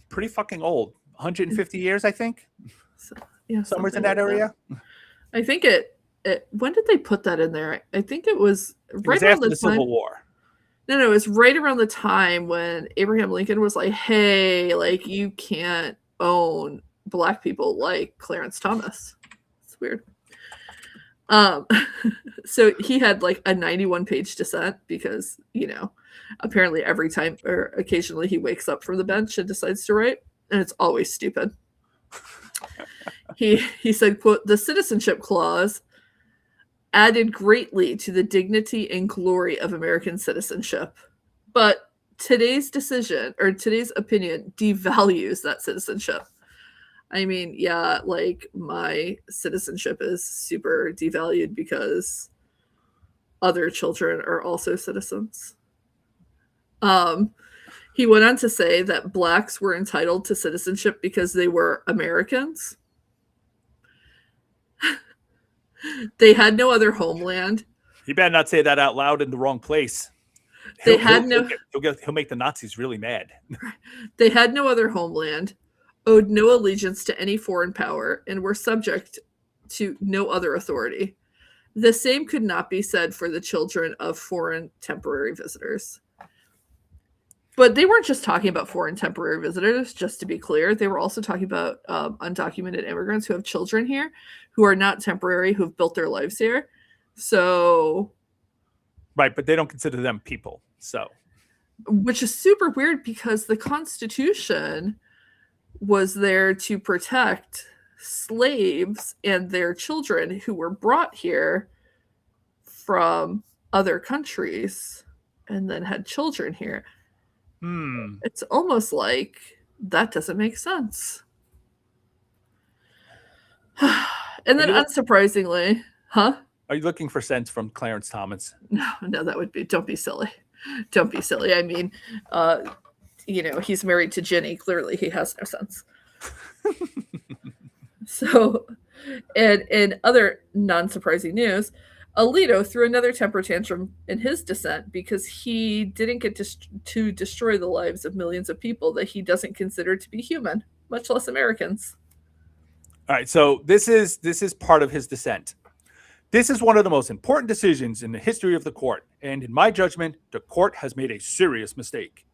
Pretty fucking old. 150 years, I think. So, somewhere in that area. I think it. When did they put that in there? I think it was right around the Civil War. No, it was right around the time when Abraham Lincoln was like, "Hey, like you can't own black people like Clarence Thomas." It's weird. So he had like a 91-page dissent because, apparently every time or occasionally he wakes up from the bench and decides to write, and it's always stupid. He said, quote, "The citizenship clause added greatly to the dignity and glory of American citizenship. But today's decision or today's opinion devalues that citizenship." I mean, yeah, like my citizenship is super devalued because other children are also citizens. He went on to say that blacks were entitled to citizenship because they were Americans. They had no other homeland. You better not say that out loud in the wrong place. He'll make the Nazis really mad. They had no other homeland, owed no allegiance to any foreign power, and were subject to no other authority. The same could not be said for the children of foreign temporary visitors. But they weren't just talking about foreign temporary visitors, just to be clear. They were also talking about undocumented immigrants who have children here, who are not temporary, who've built their lives here. So... Right, but they don't consider them people, so... Which is super weird because the Constitution was there to protect slaves and their children who were brought here from other countries and then had children here. It's almost like that doesn't make sense. And then unsurprisingly, huh? Are you looking for sense from Clarence Thomas? No, that would be, don't be silly. Don't be silly. I mean, he's married to Ginny. Clearly he has no sense. So, and in other non-surprising news, Alito threw another temper tantrum in his dissent because he didn't get to destroy the lives of millions of people that he doesn't consider to be human, much less Americans. All right, so this is part of his dissent. "This is one of the most important decisions in the history of the court, and in my judgment, the court has made a serious mistake.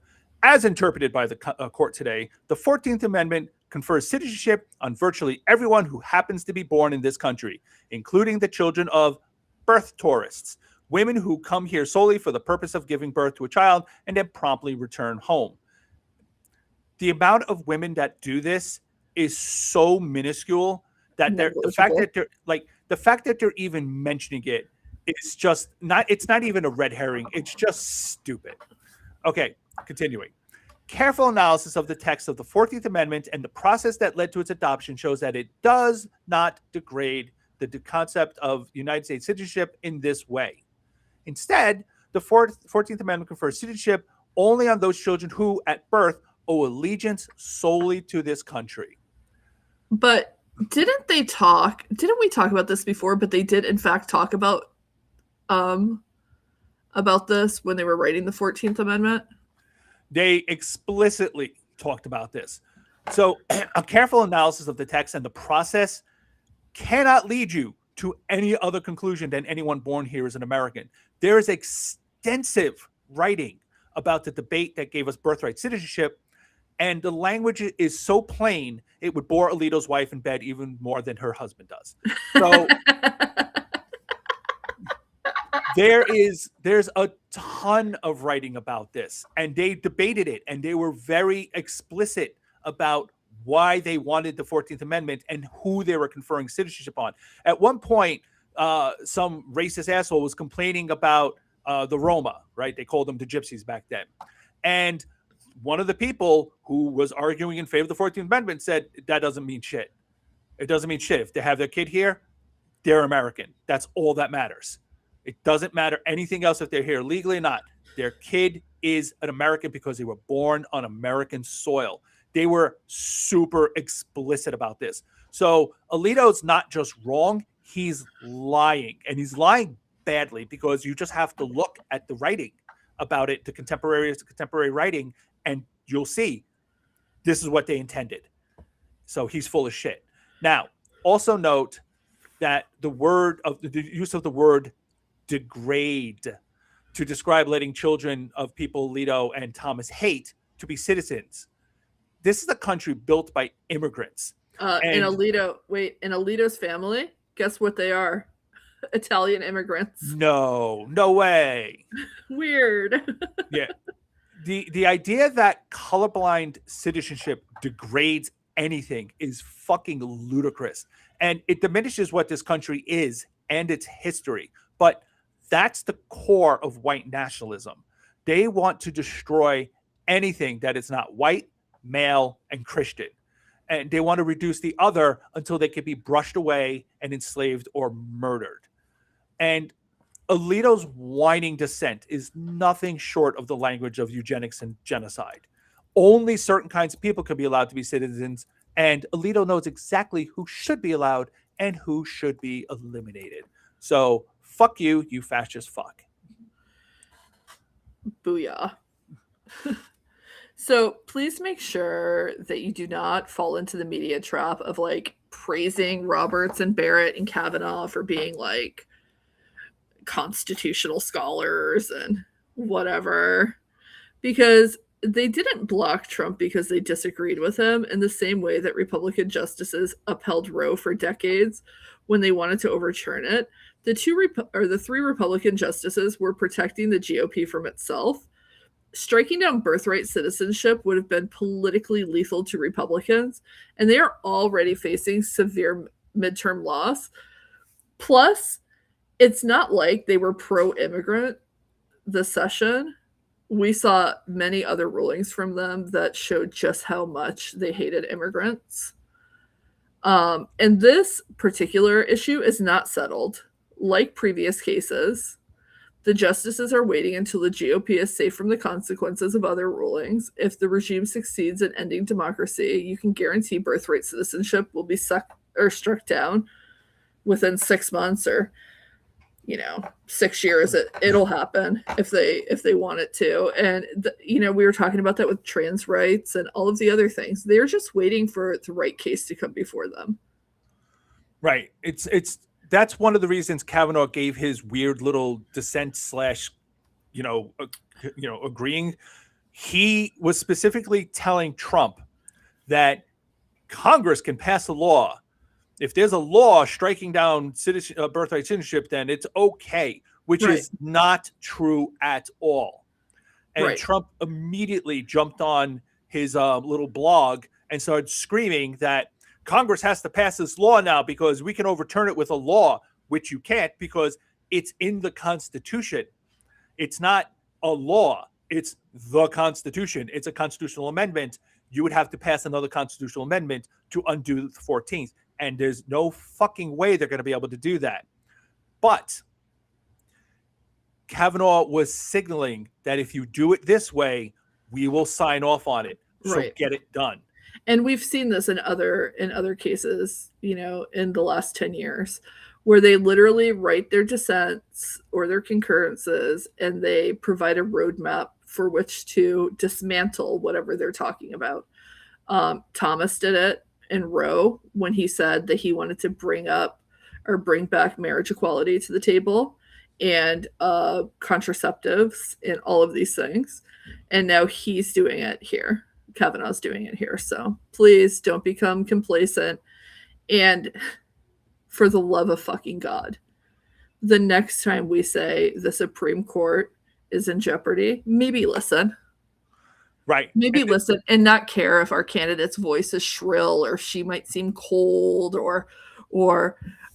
As interpreted by the court today, the 14th Amendment confers citizenship on virtually everyone who happens to be born in this country, including the children of birth tourists, women who come here solely for the purpose of giving birth to a child and then promptly return home." The amount of women that do this is so minuscule that the fact that they're even mentioning it is just not, it's not even a red herring. It's just stupid. Okay, continuing. "Careful analysis of the text of the 14th Amendment and the process that led to its adoption shows that it does not degrade the concept of United States citizenship in this way. Instead, the 14th Amendment confers citizenship only on those children who, at birth, owe allegiance solely to this country. But didn't we talk about this before? But they did, in fact, talk about this when they were writing the 14th Amendment? They explicitly talked about this. So a careful analysis of the text and the process cannot lead you to any other conclusion than anyone born here is an American. There is extensive writing about the debate that gave us birthright citizenship, and the language is so plain it would bore Alito's wife in bed even more than her husband does. So there's a ton of writing about this, and they debated it, and they were very explicit about why they wanted the 14th Amendment and who they were conferring citizenship on. At one point, some racist asshole was complaining about the Roma, right? They called them the gypsies back then. And one of the people who was arguing in favor of the 14th Amendment said, that doesn't mean shit. It doesn't mean shit. If they have their kid here, they're American. That's all that matters. It doesn't matter anything else if they're here legally or not. Their kid is an American because they were born on American soil. They were super explicit about this. So Alito's not just wrong, he's lying. And he's lying badly because you just have to look at the writing about it, the contemporary writing, and you'll see this is what they intended. So he's full of shit. Now, also note that the use of the word degrade to describe letting children of people Alito and Thomas hate to be citizens. This is a country built by immigrants. In Alito's family, guess what they are? Italian immigrants. No way. Weird. Yeah. The idea that colorblind citizenship degrades anything is fucking ludicrous. And it diminishes what this country is and its history. But that's the core of white nationalism. They want to destroy anything that is not white, male, and Christian. And they want to reduce the other until they can be brushed away and enslaved or murdered. And Alito's whining dissent is nothing short of the language of eugenics and genocide. Only certain kinds of people can be allowed to be citizens, and Alito knows exactly who should be allowed and who should be eliminated. So fuck you, you fascist fuck. Booyah. So please make sure that you do not fall into the media trap of like praising Roberts and Barrett and Kavanaugh for being like constitutional scholars and whatever, because they didn't block Trump because they disagreed with him in the same way that Republican justices upheld Roe for decades when they wanted to overturn it. The three Republican justices were protecting the GOP from itself. Striking down birthright citizenship would have been politically lethal to Republicans, and they are already facing severe midterm loss. Plus, it's not like they were pro-immigrant this session. We saw many other rulings from them that showed just how much they hated immigrants. And this particular issue is not settled. Like previous cases, the justices are waiting until the GOP is safe from the consequences of other rulings. If the regime succeeds in ending democracy, you can guarantee birthright citizenship will be struck down within 6 months or 6 years. It'll happen if they want it to. And we were talking about that with trans rights and all of the other things. They're just waiting for the right case to come before them. Right. That's one of the reasons Kavanaugh gave his weird little dissent / agreeing. He was specifically telling Trump that Congress can pass a law. If there's a law striking down birthright citizenship, then it's okay, which is not true at all. And Trump immediately jumped on his little blog and started screaming that Congress has to pass this law now because we can overturn it with a law, which you can't because it's in the Constitution. It's not a law. It's the Constitution. It's a constitutional amendment. You would have to pass another constitutional amendment to undo the 14th. And there's no fucking way they're going to be able to do that. But Kavanaugh was signaling that if you do it this way, we will sign off on it. So Right. get it done. And we've seen this in other cases, you know, in the last 10 years, where they literally write their dissents or their concurrences and they provide a roadmap for which to dismantle whatever they're talking about. Thomas did it in Roe when he said that he wanted to bring back marriage equality to the table and contraceptives and all of these things. And now he's doing it here. Kavanaugh's doing it here. So please don't become complacent. And for the love of fucking God, the next time we say the Supreme Court is in jeopardy, maybe listen. Right. Maybe listen and not care if our candidate's voice is shrill or she might seem cold or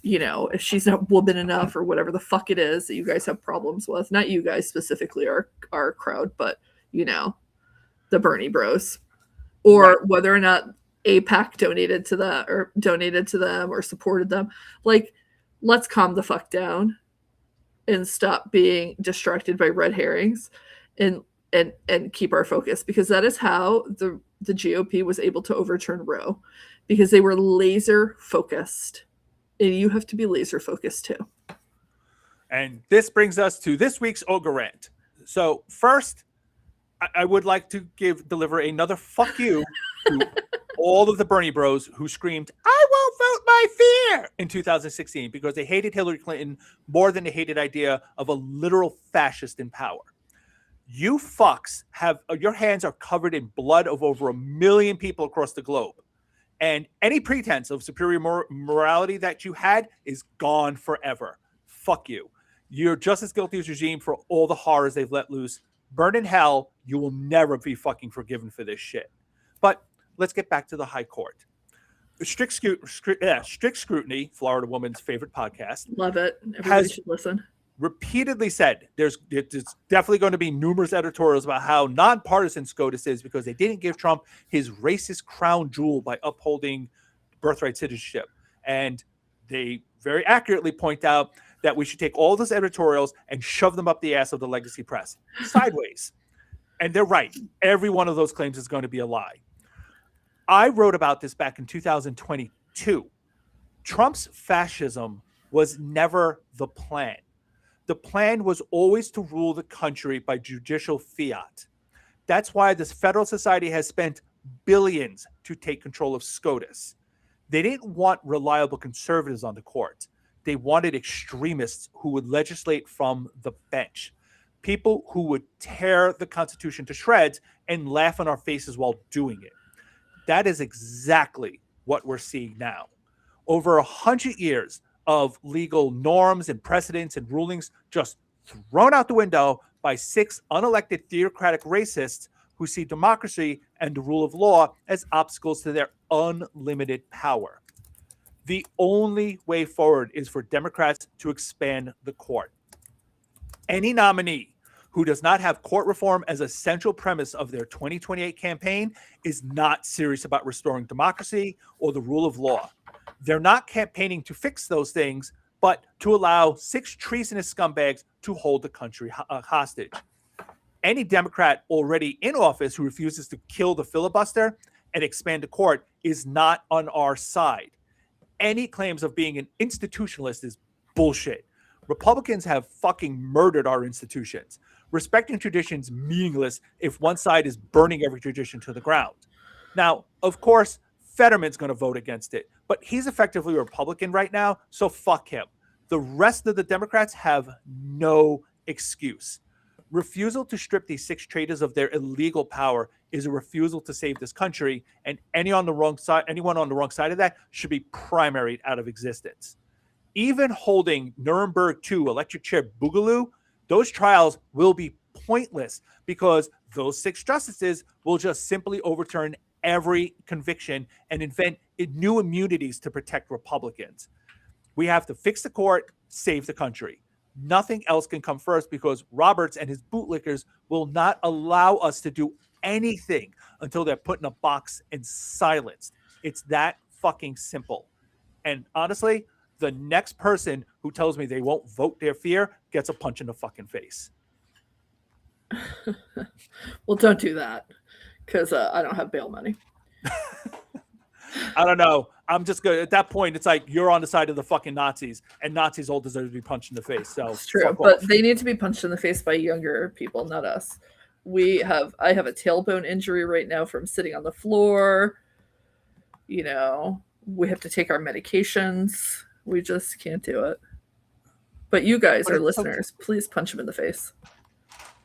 you know, if she's not woman enough or whatever the fuck it is that you guys have problems with. Not you guys specifically, our crowd, but you know, the Bernie bros. Or right. Whether or not AIPAC donated to them or supported them. Like, let's calm the fuck down and stop being distracted by red herrings and keep our focus, because that is how the GOP was able to overturn Roe, because they were laser focused. And you have to be laser focused too. And this brings us to this week's Ogre Rant. So first, I would like to deliver another fuck you to all of the Bernie bros who screamed, "I won't vote my fear" in 2016 because they hated Hillary Clinton more than they hated the idea of a literal fascist in power. You fucks your hands are covered in blood of over 1 million people across the globe. And any pretense of superior morality that you had is gone forever. Fuck you. You're just as guilty as regime for all the horrors they've let loose. Burn in hell. You will never be fucking forgiven for this shit. But let's get back to the high court. Strict Scrutiny, Florida Woman's favorite podcast. Love it. Everybody should listen. Repeatedly said there's definitely going to be numerous editorials about how nonpartisan SCOTUS is because they didn't give Trump his racist crown jewel by upholding birthright citizenship. And they very accurately point out that we should take all those editorials and shove them up the ass of the legacy press sideways. And they're right. Every one of those claims is going to be a lie. I wrote about this back in 2022. Trump's fascism was never the plan. The plan was always to rule the country by judicial fiat. That's why this Federal Society has spent billions to take control of SCOTUS. They didn't want reliable conservatives on the court. They wanted extremists who would legislate from the bench, people who would tear the Constitution to shreds and laugh in our faces while doing it. That is exactly what we're seeing now. Over 100 years of legal norms and precedents and rulings just thrown out the window by 6 unelected theocratic racists who see democracy and the rule of law as obstacles to their unlimited power. The only way forward is for Democrats to expand the court. Any nominee who does not have court reform as a central premise of their 2028 campaign is not serious about restoring democracy or the rule of law. They're not campaigning to fix those things, but to allow 6 treasonous scumbags to hold the country hostage. Any Democrat already in office who refuses to kill the filibuster and expand the court is not on our side. Any claims of being an institutionalist is bullshit. Republicans have fucking murdered our institutions. Respecting tradition's meaningless if one side is burning every tradition to the ground. Now, of course, Fetterman's going to vote against it, but he's effectively a Republican right now, so fuck him. The rest of the Democrats have no excuse. Refusal to strip these 6 traitors of their illegal power is a refusal to save this country, and anyone on the wrong side of that should be primaried out of existence. Even holding Nuremberg 2 electric chair boogaloo, those trials will be pointless because those 6 justices will just simply overturn every conviction and invent new immunities to protect Republicans. We have to fix the court, save the country. Nothing else can come first because Roberts and his bootlickers will not allow us to do anything until they're put in a box and silenced. It's that fucking simple. And honestly, The next person who tells me they won't vote their fear gets a punch in the fucking face. Well, don't do that, because I don't have bail money. I don't know. I'm just good. At that point, it's like you're on the side of the fucking Nazis, and Nazis all deserve to be punched in the face. So it's true, but they need to be punched in the face by younger people, not us. I have a tailbone injury right now from sitting on the floor. You know, we have to take our medications. We just can't do it. But you guys are listeners. Please punch him in the face.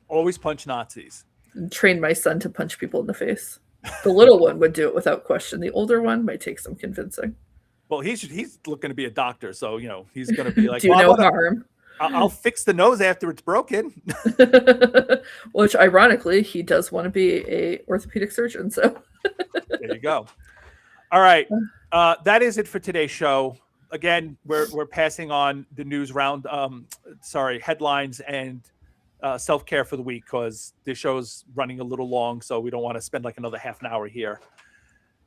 Always punch Nazis. And train my son to punch people in the face. The little one would do it without question. The older one might take some convincing. Well, he's looking to be a doctor, so he's going to be like, do no harm. I'll fix the nose after it's broken. Which, ironically, he does want to be a orthopedic surgeon. So there you go. All right, that is it for today's show. Again, we're passing on the news round. Headlines and self-care for the week, because this show's running a little long, so we don't want to spend like another half an hour here.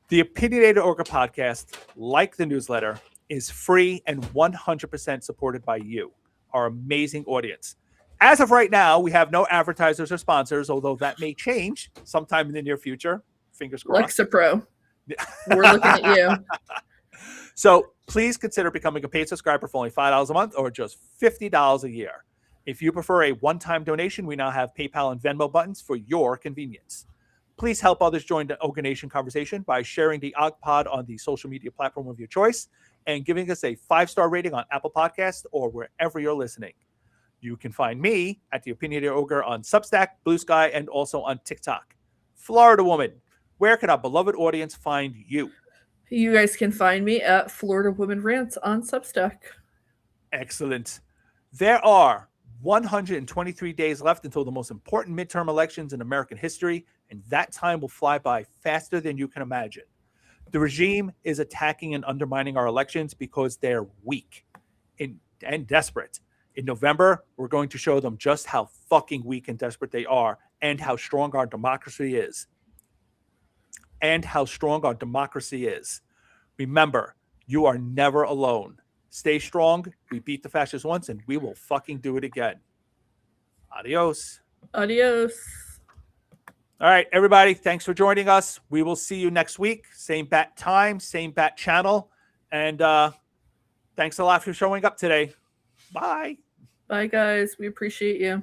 The Opinionated Ogre podcast, like the newsletter, is free and 100% supported by you, our amazing audience. As of right now, we have no advertisers or sponsors, although that may change sometime in the near future. Fingers crossed. Lexapro. We're looking at you. So please consider becoming a paid subscriber for only $5 a month or just $50 a year. If you prefer a one-time donation, we now have PayPal and Venmo buttons for your convenience. Please help others join the Ogre Nation conversation by sharing the Og Pod on the social media platform of your choice and giving us a 5-star rating on Apple Podcasts or wherever you're listening. You can find me at The Opinionated Ogre on Substack, Blue Sky, and also on TikTok. Florida Woman, where can our beloved audience find you? You guys can find me at Florida Woman Rants on Substack. Excellent. There are 123 days left until the most important midterm elections in American history, and that time will fly by faster than you can imagine. The regime is attacking and undermining our elections because they're weak and desperate. In November, we're going to show them just how fucking weak and desperate they are, and how strong our democracy is. Remember, you are never alone. Stay strong. We beat the fascists once, and we will fucking do it again. Adios. Adios. All right, everybody. Thanks for joining us. We will see you next week. Same bat time, same bat channel. And thanks a lot for showing up today. Bye. Bye, guys. We appreciate you.